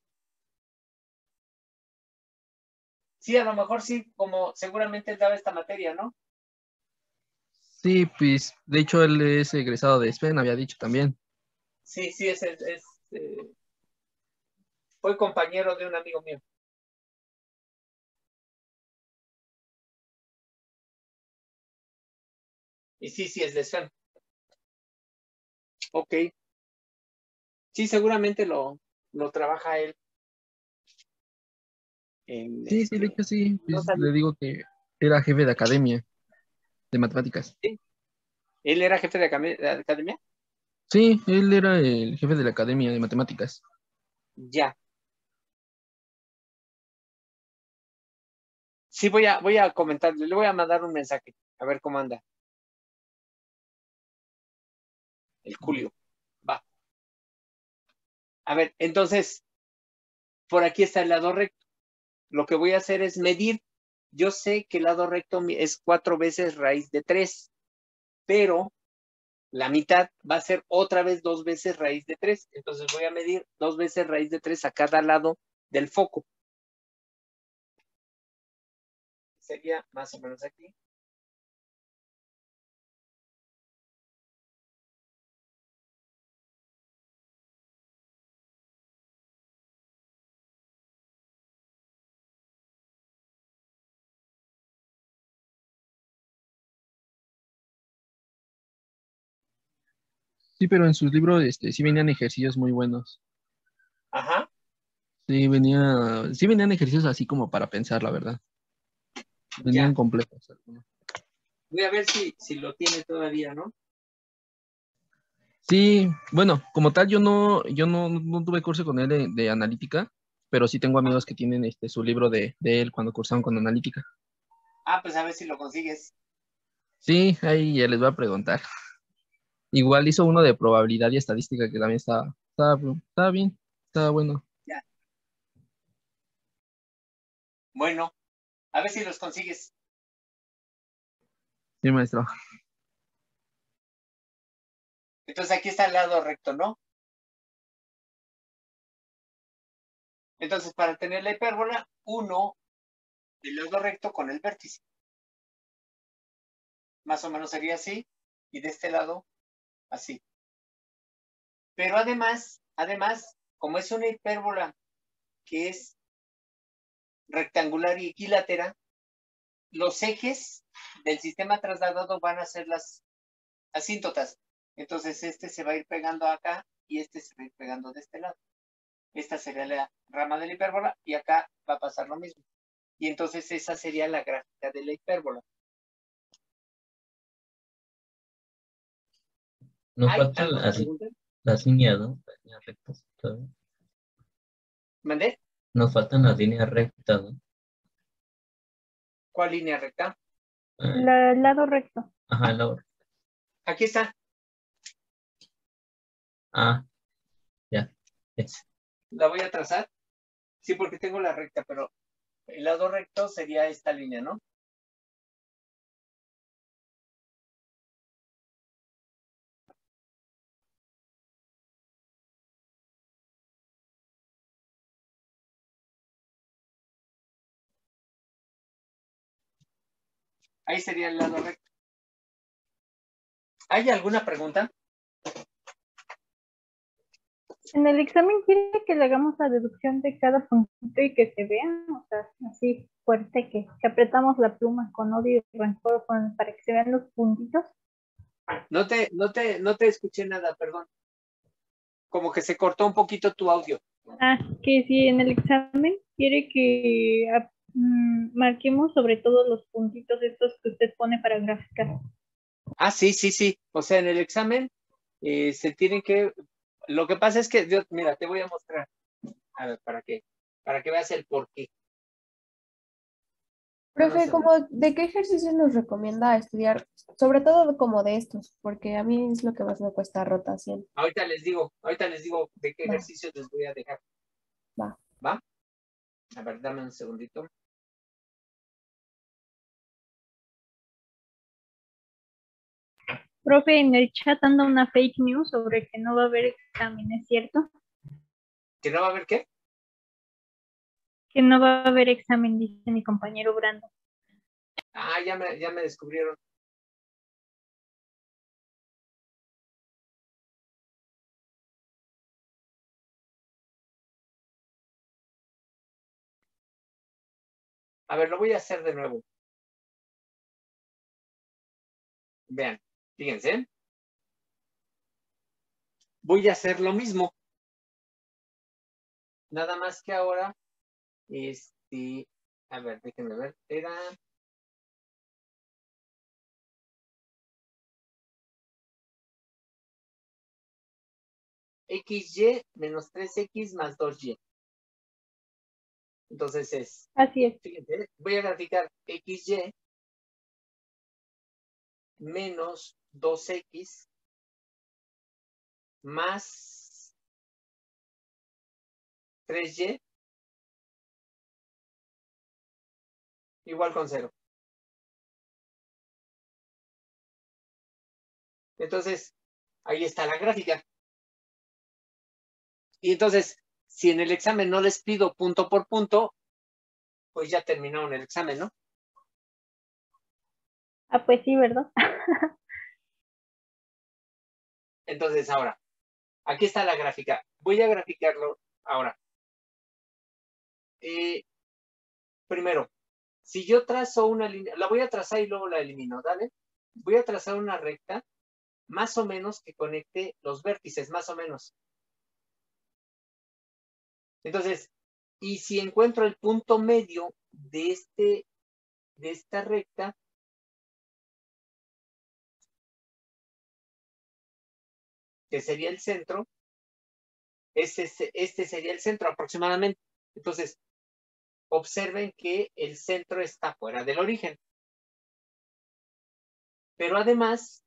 Sí, a lo mejor sí, como seguramente él daba esta materia, ¿no? Sí, pues, de hecho él es egresado de SPEN, había dicho también. Sí, sí, fue compañero de un amigo mío. Y sí, es de SEM. Ok. Sí, seguramente lo trabaja él en Sí, de hecho sí, no pues sabía. le digo que era jefe de academia de matemáticas. Sí. ¿Él era jefe de academia? Sí, él era el jefe de la academia de matemáticas. Ya. Sí, voy a comentarle, le voy a mandar un mensaje, a ver cómo anda. El Julio. Va. A ver, entonces, por aquí está el lado recto. Lo que voy a hacer es medir. Yo sé que el lado recto es 4 veces raíz de 3, pero la mitad va a ser otra vez 2 veces raíz de 3. Entonces voy a medir 2 veces raíz de 3 a cada lado del foco. Sería más o menos aquí. Sí, pero en sus libros sí venían ejercicios muy buenos. Ajá. Sí venían ejercicios así como para pensar, la verdad. Venían Ya. completos algunos. Voy a ver si lo tiene todavía, ¿no? Sí, bueno, como tal, yo no tuve curso con él de analítica, pero sí tengo amigos que tienen su libro de él cuando cursaron con analítica. Ah, pues a ver si lo consigues. Sí, ahí ya les voy a preguntar. Igual hizo uno de probabilidad y estadística que también estaba bien, estaba bueno. Ya. Bueno, a ver si los consigues. Sí, maestro. Entonces aquí está el lado recto, ¿no? Entonces, para tener la hipérbola, uno el lado recto con el vértice. Más o menos sería así. Y de este lado, así. Pero además, como es una hipérbola que es rectangular y equilátera, los ejes del sistema trasladado van a ser las asíntotas. Entonces, este se va a ir pegando acá y este se va a ir pegando de este lado. Esta sería la rama de la hipérbola y acá va a pasar lo mismo. Y entonces esa sería la gráfica de la hipérbola. Nos ¿Hay faltan alguna pregunta? las líneas, ¿no? Las líneas rectas. Todavía. ¿Mandé? Nos faltan las líneas rectas, ¿no? ¿Cuál línea recta? El lado recto. Ajá, la hora. Aquí está. Ah, ya. Yes. La voy a trazar. Sí, porque tengo la recta, pero el lado recto sería esta línea, ¿no? Ahí sería el lado recto. ¿Hay alguna pregunta? En el examen quiere que le hagamos la deducción de cada puntito y que se vean, o sea, así fuerte, que apretamos la pluma con odio y rencor para que se vean los puntitos. No te escuché nada, perdón. Como que se cortó un poquito tu audio. Ah, que si en el examen quiere que marquemos sobre todo los puntitos estos que usted pone para graficar. Ah, sí. O sea, en el examen se tienen que... Lo que pasa es que, mira, te voy a mostrar. A ver, para que veas el por qué. Profe, ¿de qué ejercicios nos recomienda estudiar? Sobre todo como de estos, porque a mí es lo que más me cuesta rotación. Ahorita les digo de qué ejercicios les voy a dejar. Va. ¿Va? A ver, dame un segundito. Profe, en el chat anda una fake news sobre que no va a haber examen, ¿es cierto? ¿Que no va a haber qué? Que no va a haber examen, dice mi compañero Brando. Ah, ya me descubrieron. A ver, lo voy a hacer de nuevo. Vean, fíjense. Voy a hacer lo mismo. Nada más que ahora, a ver, déjenme ver. Era... XY menos 3X más 2Y. Entonces es... Así es. Fíjense, voy a graficar XY menos 2X más 3Y igual con 0. Entonces, ahí está la gráfica. Y entonces, si en el examen no les pido punto por punto, pues ya terminaron el examen, ¿no? Ah, pues sí, ¿verdad? Entonces, ahora, aquí está la gráfica. Voy a graficarlo ahora. Primero, si yo trazo una línea, la voy a trazar y luego la elimino, ¿dale? Voy a trazar una recta más o menos que conecte los vértices, más o menos. Entonces, y si encuentro el punto medio de esta recta, que sería el centro, este sería el centro aproximadamente. Entonces, observen que el centro está fuera del origen. Pero además,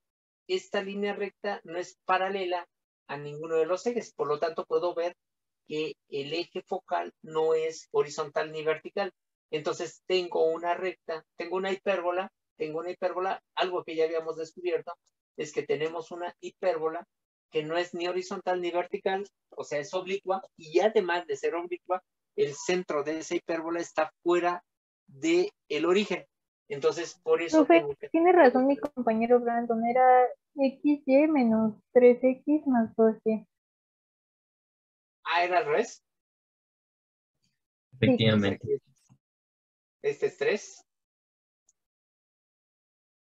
esta línea recta no es paralela a ninguno de los ejes. Por lo tanto, puedo ver que el eje focal no es horizontal ni vertical. Entonces, tengo una recta, tengo una hipérbola, algo que ya habíamos descubierto, es que tenemos una hipérbola que no es ni horizontal ni vertical, o sea, es oblicua, y además de ser oblicua, el centro de esa hipérbola está fuera del origen. Entonces, por eso Profe, tengo que... tiene razón mi compañero Brandon, era XY menos 3X más 2Y. Ah, ¿era al revés? Efectivamente. Este es 3.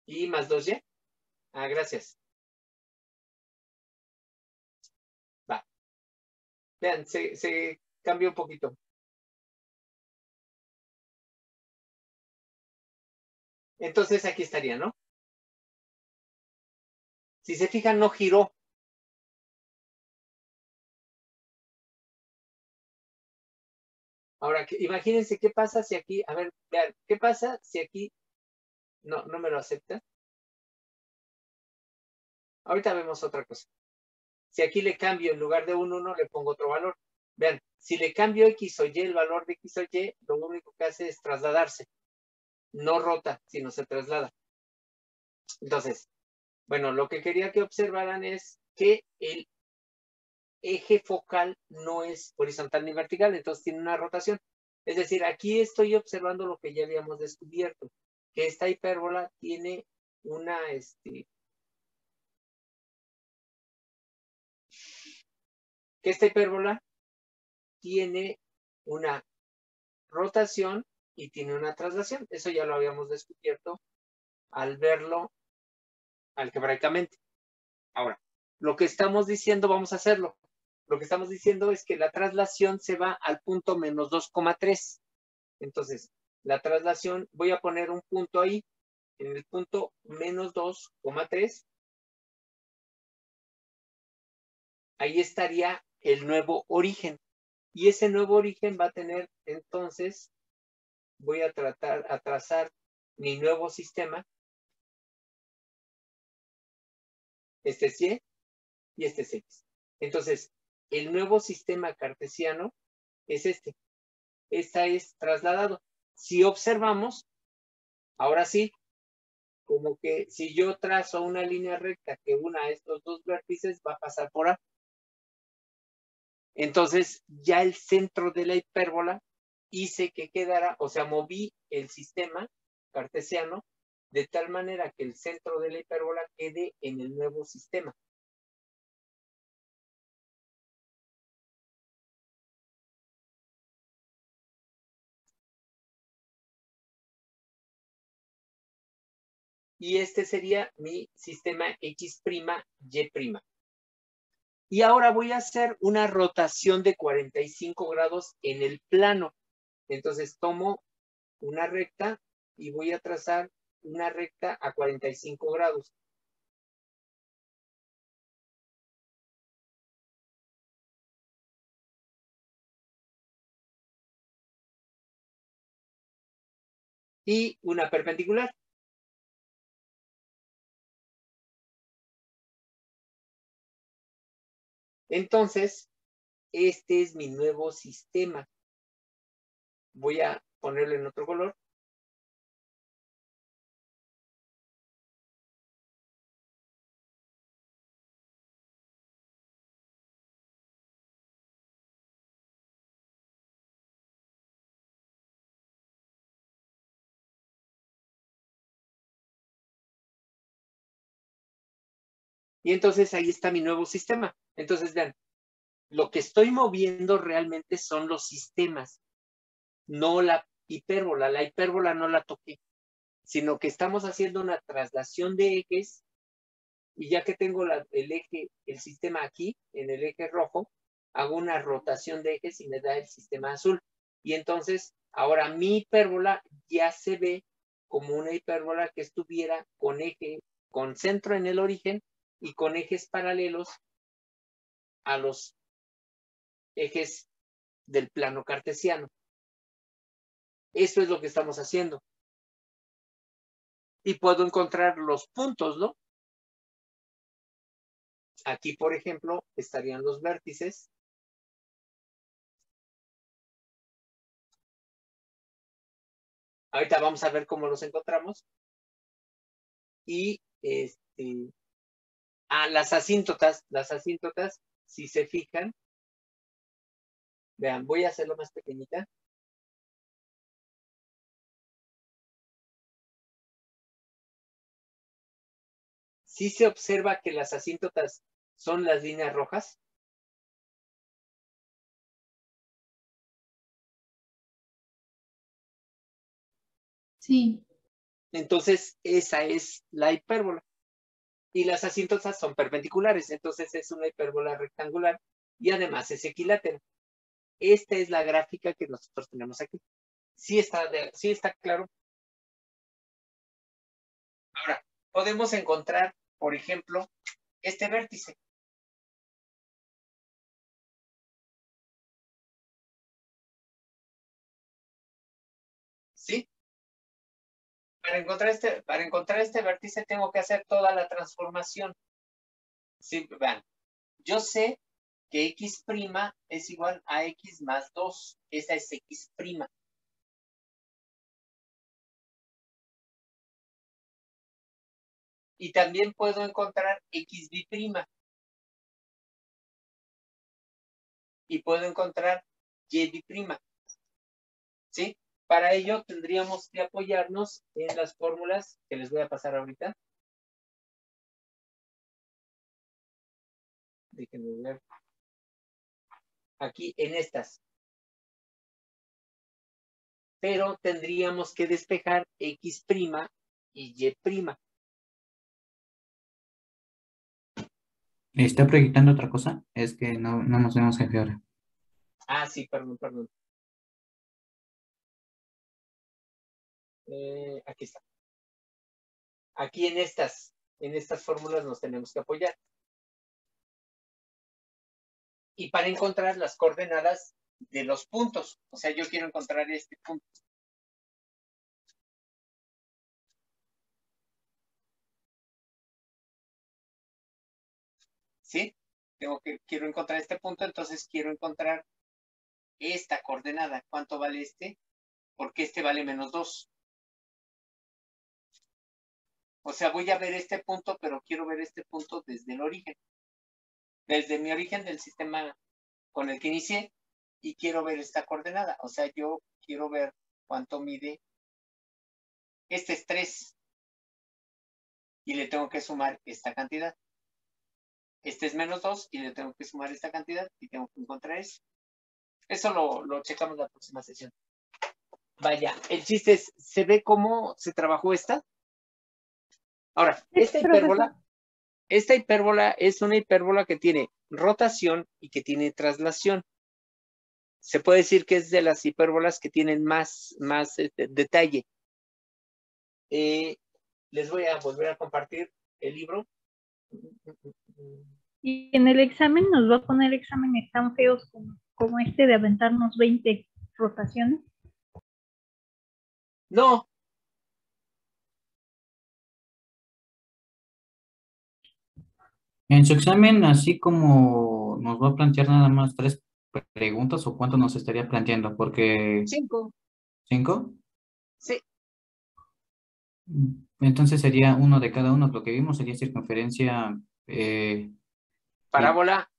Y más 2Y. Ah, gracias. Va. Vean, se cambió un poquito. Entonces aquí estaría, ¿no? Si se fijan, no giró. Ahora, imagínense qué pasa si aquí, a ver, vean, ¿qué pasa si aquí no me lo acepta? Ahorita vemos otra cosa. Si aquí le cambio, en lugar de un 1, le pongo otro valor. Vean, si le cambio X o Y, el valor de X o Y, lo único que hace es trasladarse. No rota, sino se traslada. Entonces, bueno, lo que quería que observaran es que el eje focal no es horizontal ni vertical, entonces tiene una rotación. Es decir, aquí estoy observando lo que ya habíamos descubierto, que esta hipérbola tiene una, que esta hipérbola tiene una rotación y tiene una traslación. Eso ya lo habíamos descubierto al verlo algebraicamente. Ahora, lo que estamos diciendo, vamos a hacerlo. Lo que estamos diciendo es que la traslación se va al punto menos 2,3. Entonces, la traslación, voy a poner un punto ahí, en el punto menos 2,3. Ahí estaría el nuevo origen. Y ese nuevo origen va a tener, entonces, voy a trazar mi nuevo sistema. Este es Y y este es X. Entonces, el nuevo sistema cartesiano es este. Esta es trasladado. Si observamos, ahora sí, como que si yo trazo una línea recta que una de estos dos vértices, va a pasar por A. Entonces, ya el centro de la hipérbola hice que quedara, o sea, moví el sistema cartesiano de tal manera que el centro de la hipérbola quede en el nuevo sistema. Y este sería mi sistema X', Y'. Y ahora voy a hacer una rotación de 45 grados en el plano. Entonces tomo una recta y voy a trazar una recta a 45 grados. Y una perpendicular. Entonces, este es mi nuevo sistema. Voy a ponerlo en otro color. Y entonces ahí está mi nuevo sistema. Entonces, vean, lo que estoy moviendo realmente son los sistemas, no la hipérbola. La hipérbola no la toqué, sino que estamos haciendo una traslación de ejes y ya que tengo el eje, el sistema aquí, en el eje rojo, hago una rotación de ejes y me da el sistema azul. Y entonces, ahora mi hipérbola ya se ve como una hipérbola que estuviera con eje, con centro en el origen y con ejes paralelos a los ejes del plano cartesiano. Esto es lo que estamos haciendo. Y puedo encontrar los puntos, ¿no? Aquí, por ejemplo, estarían los vértices. Ahorita vamos a ver cómo los encontramos. Y las asíntotas, si se fijan, vean, voy a hacerlo más pequeñita. Sí se observa que las asíntotas son las líneas rojas. Sí. Entonces, esa es la hipérbola. Y las asíntotas son perpendiculares, entonces es una hipérbola rectangular y además es equilátera. Esta es la gráfica que nosotros tenemos aquí. Sí está claro. Ahora, podemos encontrar, por ejemplo, este vértice. ¿Sí? Para encontrar este vértice tengo que hacer toda la transformación. Sí, vean, yo sé que x' es igual a x más 2. Esa es x'. Y también puedo encontrar xb'. Y puedo encontrar yb'. ¿Sí? Para ello tendríamos que apoyarnos en las fórmulas que les voy a pasar ahorita. Déjenme ver. Aquí en estas. Pero tendríamos que despejar x' y y'. ¿Está proyectando otra cosa? Es que no nos vemos, jefe, ahora. Ah, sí, perdón. Aquí está. Aquí en estas fórmulas nos tenemos que apoyar. Y para encontrar las coordenadas de los puntos. O sea, yo quiero encontrar este punto. ¿Sí? Quiero encontrar este punto, entonces quiero encontrar esta coordenada. ¿Cuánto vale este? Porque este vale menos 2. O sea, voy a ver este punto, pero quiero ver este punto desde el origen. Desde mi origen del sistema con el que inicié. Y quiero ver esta coordenada. O sea, yo quiero ver cuánto mide. Este es 3. Y le tengo que sumar esta cantidad. Este es menos 2 y le tengo que sumar esta cantidad y tengo que encontrar eso. Eso lo checamos la próxima sesión. Vaya, el chiste es, ¿se ve cómo se trabajó esta? Ahora, esta hipérbola es una hipérbola que tiene rotación y que tiene traslación. Se puede decir que es de las hipérbolas que tienen más detalle. Les voy a volver a compartir el libro. Y en el examen nos va a poner exámenes tan feos como este de aventarnos 20 rotaciones. No. En su examen, así como nos va a plantear nada más 3 preguntas, ¿o cuánto nos estaría planteando? Porque... 5. ¿5? Sí. Entonces sería uno de cada uno. Lo que vimos sería circunferencia, parábola,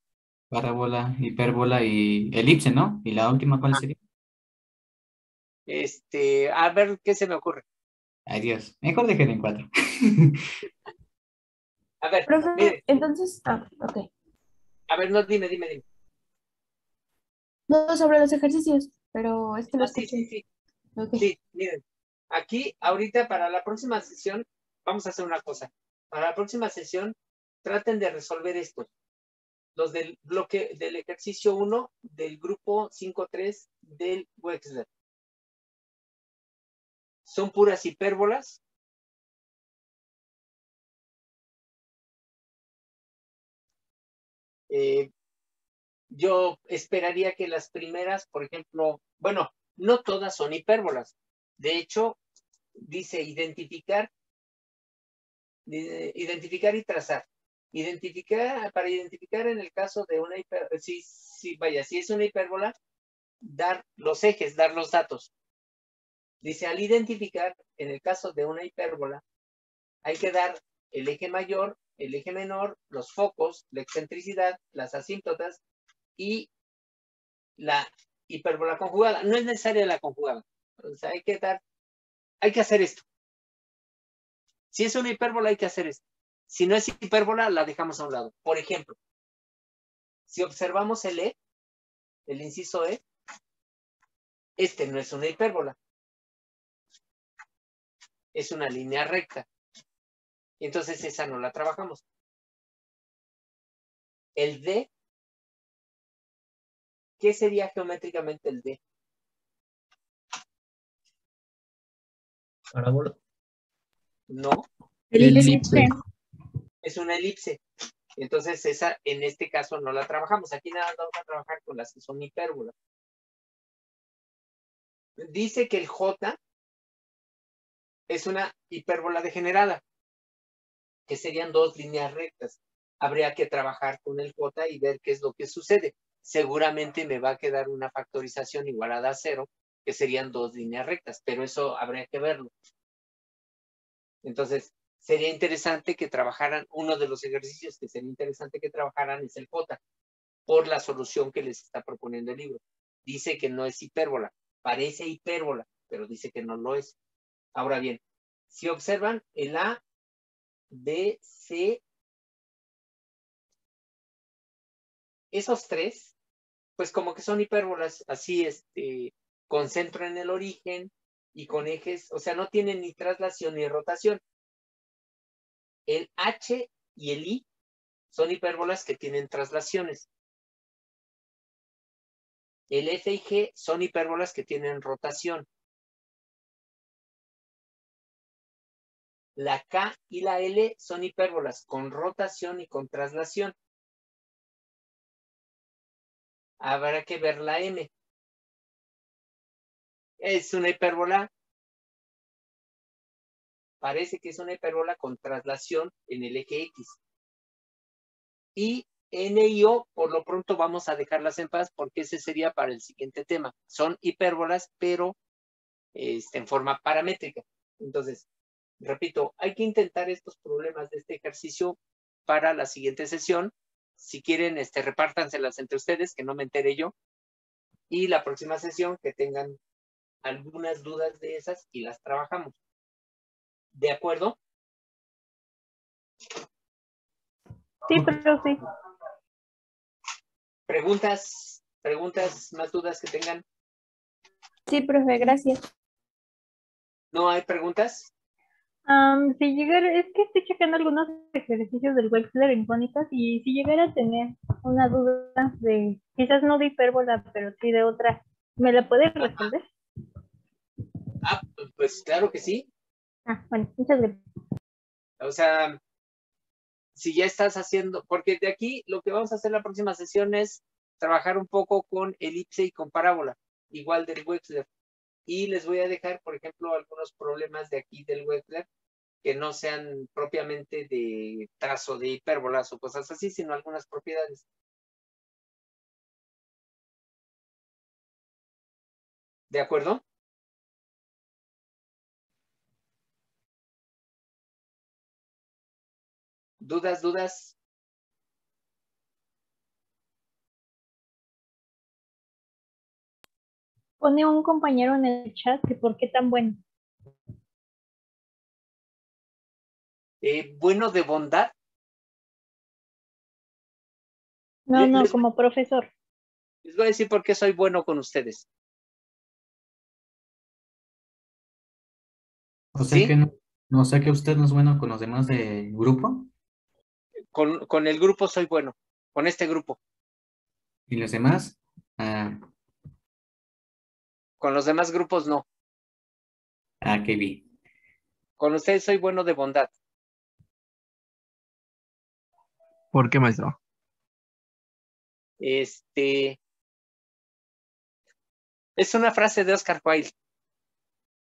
hipérbola y elipse, ¿no? ¿Y la última cuál sería? A ver qué se me ocurre. Ay, Dios. Mejor dejen en 4. A ver, Profe, mire. entonces, ok. A ver, no, dime. No, sobre los ejercicios, pero es que lo escuché. Sí. Okay. Sí, miren. Aquí, ahorita, para la próxima sesión, vamos a hacer una cosa. Para la próxima sesión, traten de resolver esto. Los del bloque del ejercicio 1 del grupo 5.3 del Wechsler. Son puras hipérbolas. Yo esperaría que las primeras, por ejemplo, bueno, no todas son hipérbolas. De hecho, dice identificar y trazar. Para identificar en el caso de una hipérbola, si es una hipérbola, dar los ejes, dar los datos. Dice, al identificar, en el caso de una hipérbola, hay que dar el eje mayor, el eje menor, los focos, la excentricidad, las asíntotas y la hipérbola conjugada. No es necesaria la conjugada. O sea, hay que hacer esto. Si es una hipérbola, hay que hacer esto. Si no es hipérbola, la dejamos a un lado. Por ejemplo, si observamos el E, el inciso E, este no es una hipérbola. Es una línea recta. Entonces esa no la trabajamos. El D, ¿qué sería geométricamente el D? Parábola. No. Elipse. Es una elipse. Entonces esa, en este caso, no la trabajamos. Aquí nada más vamos a trabajar con las que son hipérbolas. Dice que el J es una hipérbola degenerada, que serían dos líneas rectas. habría que trabajar con el J y ver qué es lo que sucede. Seguramente me va a quedar una factorización igualada a 0, que serían 2 líneas rectas, pero eso habría que verlo. Entonces, sería interesante que trabajaran, uno de los ejercicios que sería interesante que trabajaran es el J, por la solución que les está proponiendo el libro. Dice que no es hipérbola, parece hipérbola, pero dice que no lo es. Ahora bien, si observan el A, B, C, esos tres, pues como que son hipérbolas, así, con centro en el origen y con ejes, o sea, no tienen ni traslación ni rotación. El H y el I son hipérbolas que tienen traslaciones. El F y G son hipérbolas que tienen rotación. La K y la L son hipérbolas con rotación y con traslación. Habrá que ver la M. Es una hipérbola. Parece que es una hipérbola con traslación en el eje X. Y N y O, por lo pronto vamos a dejarlas en paz porque ese sería para el siguiente tema. Son hipérbolas, pero en forma paramétrica. Entonces, repito, hay que intentar estos problemas de este ejercicio para la siguiente sesión. Si quieren, repártanselas entre ustedes, que no me entere yo. Y la próxima sesión, que tengan algunas dudas de esas y las trabajamos. ¿De acuerdo? Sí, pero sí. ¿Preguntas, más dudas que tengan? Sí, profe, gracias. ¿No hay preguntas? Si llegara, es que estoy checando algunos ejercicios del Wechsler en cónicas y si llegara a tener una duda de, quizás no de hipérbola, pero sí de otra, ¿me la puede resolver? Ah, pues claro que sí. Bueno, muchas gracias. O sea, si ya estás haciendo, porque de aquí lo que vamos a hacer la próxima sesión es trabajar un poco con elipse y con parábola, igual del Wechsler. Y les voy a dejar, por ejemplo, algunos problemas de aquí del Wechsler que no sean propiamente de trazo de hipérbolas o cosas así, sino algunas propiedades. ¿De acuerdo? ¿Dudas? Pone un compañero en el chat que por qué tan bueno. Bueno de bondad. No, como profesor. Les voy a decir por qué soy bueno con ustedes. O sea que no sé que usted no es bueno con los demás del grupo. Con el grupo soy bueno, con este grupo. ¿Y los demás? Con los demás grupos no. Qué bien. Con ustedes soy bueno de bondad. ¿Por qué, maestro? Es una frase de Oscar Wilde.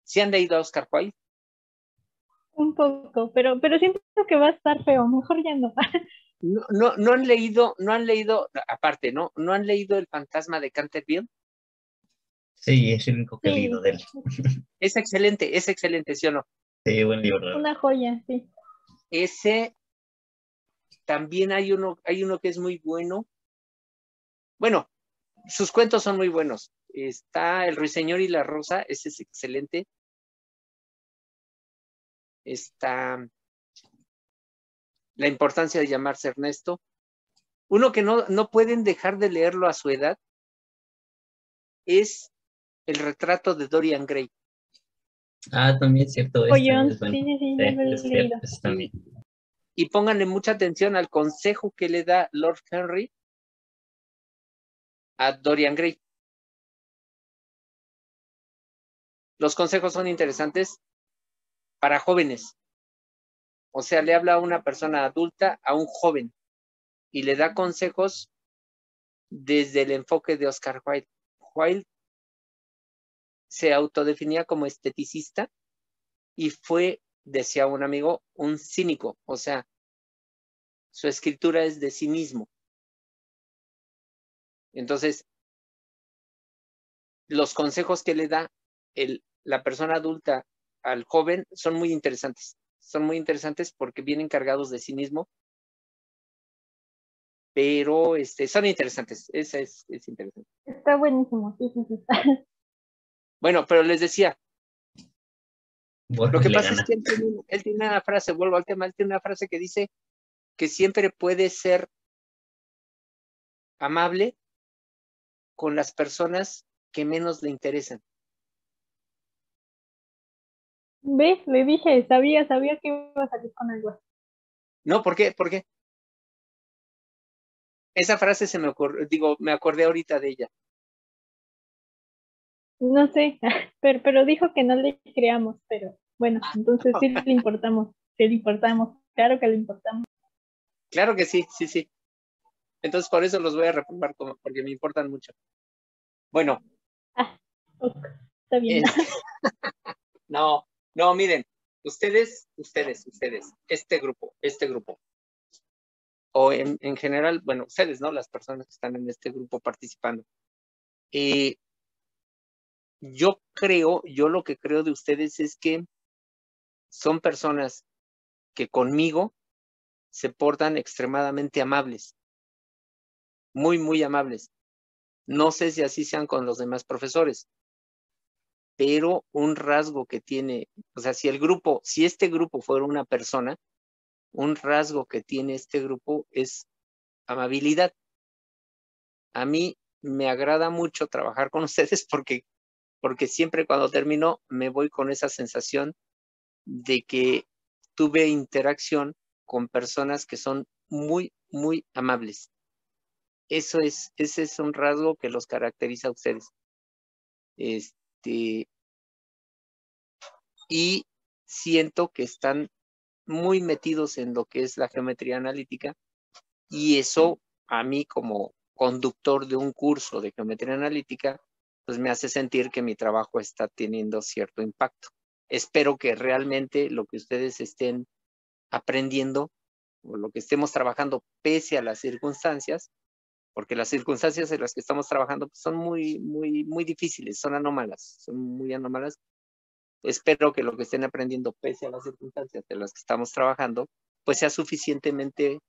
¿Sí han leído a Oscar Wilde? Un poco, pero siento que va a estar feo, mejor ya no. No han leído, aparte, ¿no han leído El fantasma de Canterville? Sí, es el único que he leído de él. Es excelente, ¿sí o no? Sí, buen libro. Una joya, sí. Ese, también hay uno que es muy bueno. Bueno, sus cuentos son muy buenos. Está El ruiseñor y la rosa, ese es excelente. Está La importancia de llamarse Ernesto. Uno que no pueden dejar de leerlo a su edad es El retrato de Dorian Gray. También es cierto. Ollón, Es bueno. sí, ya lo he Es leído. cierto, también. Y pónganle mucha atención al consejo que le da Lord Henry a Dorian Gray. Los consejos son interesantes para jóvenes. O sea, le habla a una persona adulta a un joven y le da consejos desde el enfoque de Oscar Wilde. Wilde se autodefinía como esteticista y fue, decía un amigo, un cínico. O sea, su escritura es de cinismo. Entonces, los consejos que le da la persona adulta al joven son muy interesantes. Son muy interesantes porque vienen cargados de cinismo, pero son interesantes. Es interesante. Está buenísimo, sí, sí, sí. Bueno, pero les decía, Borges lo que le pasa gana. es que él tiene una frase, vuelvo al tema, él tiene una frase que dice que siempre puede ser amable con las personas que menos le interesan. ¿Ves? Le dije, sabía que iba a salir con algo. No, ¿por qué? ¿Por qué? Esa frase se me ocurrió, me acordé ahorita de ella. No sé, pero dijo que no le creamos, pero bueno, entonces sí le importamos, claro que le importamos. Claro que sí, sí, sí. Entonces por eso los voy a reprobar porque me importan mucho. Bueno. Está bien. No, miren, ustedes, este grupo, o en general, bueno, ustedes, ¿no? Las personas que están en este grupo participando. Yo lo que creo de ustedes es que son personas que conmigo se portan extremadamente amables. Muy, muy amables. No sé si así sean con los demás profesores, pero un rasgo que tiene, o sea, si este grupo fuera una persona, un rasgo que tiene este grupo es amabilidad. A mí me agrada mucho trabajar con ustedes porque siempre cuando termino me voy con esa sensación de que tuve interacción con personas que son muy, muy amables. Ese es un rasgo que los caracteriza a ustedes. Y siento que están muy metidos en lo que es la geometría analítica, y eso a mí como conductor de un curso de geometría analítica, pues me hace sentir que mi trabajo está teniendo cierto impacto. Espero que realmente lo que ustedes estén aprendiendo o lo que estemos trabajando pese a las circunstancias, porque las circunstancias en las que estamos trabajando pues, son muy, muy, muy difíciles, son muy anómalas. Espero que lo que estén aprendiendo pese a las circunstancias de las que estamos trabajando, pues sea suficientemente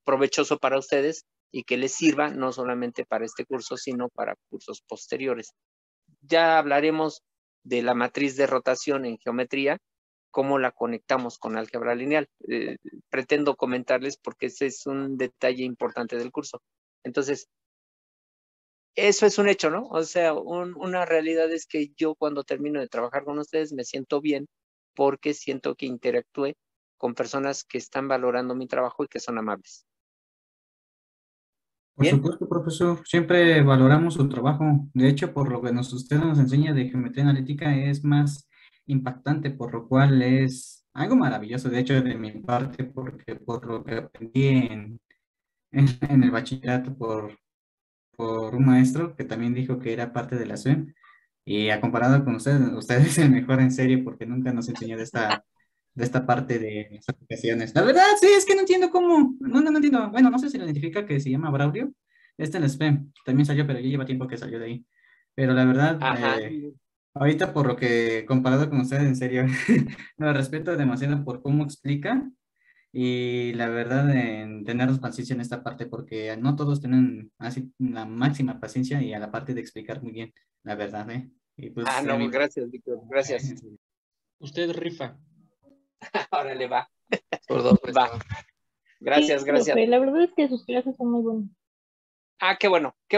provechoso para ustedes y que les sirva no solamente para este curso, sino para cursos posteriores. Ya hablaremos de la matriz de rotación en geometría, cómo la conectamos con álgebra lineal. Pretendo comentarles porque ese es un detalle importante del curso. Entonces, eso es un hecho, ¿no? O sea, una realidad es que yo cuando termino de trabajar con ustedes me siento bien porque siento que interactué con personas que están valorando mi trabajo y que son amables. Por supuesto, profesor, siempre valoramos su trabajo. De hecho, por lo que usted nos enseña de geometría analítica es más impactante, por lo cual es algo maravilloso, de hecho, de mi parte, porque por lo que aprendí en el bachillerato por un maestro que también dijo que era parte de la SUEM, y a comparado con usted es el mejor en serio porque nunca nos enseñó de esta parte de las aplicaciones. La verdad, sí, es que no entiendo cómo, no entiendo, bueno, no sé si lo identifica que se llama Braulio, en la SPEM, también salió, pero ya lleva tiempo que salió de ahí. Pero la verdad, ahorita por lo que comparado con usted, en serio, lo respeto demasiado por cómo explica. Y la verdad, en tener paciencia en esta parte, porque no todos tienen así la máxima paciencia y a la parte de explicar muy bien, la verdad, ¿eh? Y pues, no, gracias, Víctor, gracias. Usted rifa. Órale, va. Perdón, va. Gracias, Sí, gracias. profe, la verdad es que sus clases son muy buenas. Qué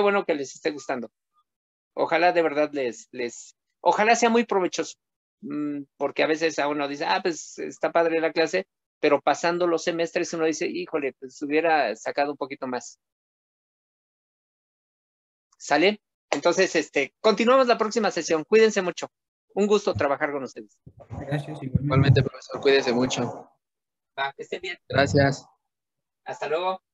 bueno que les esté gustando. Ojalá de verdad ojalá sea muy provechoso, porque a veces a uno dice, pues está padre la clase, pero pasando los semestres uno dice, híjole, pues hubiera sacado un poquito más. ¿Sale? Entonces, continuamos la próxima sesión. Cuídense mucho. Un gusto trabajar con ustedes. Gracias, igualmente, profesor. Cuídese mucho. Va, que estén bien. Gracias. Hasta luego.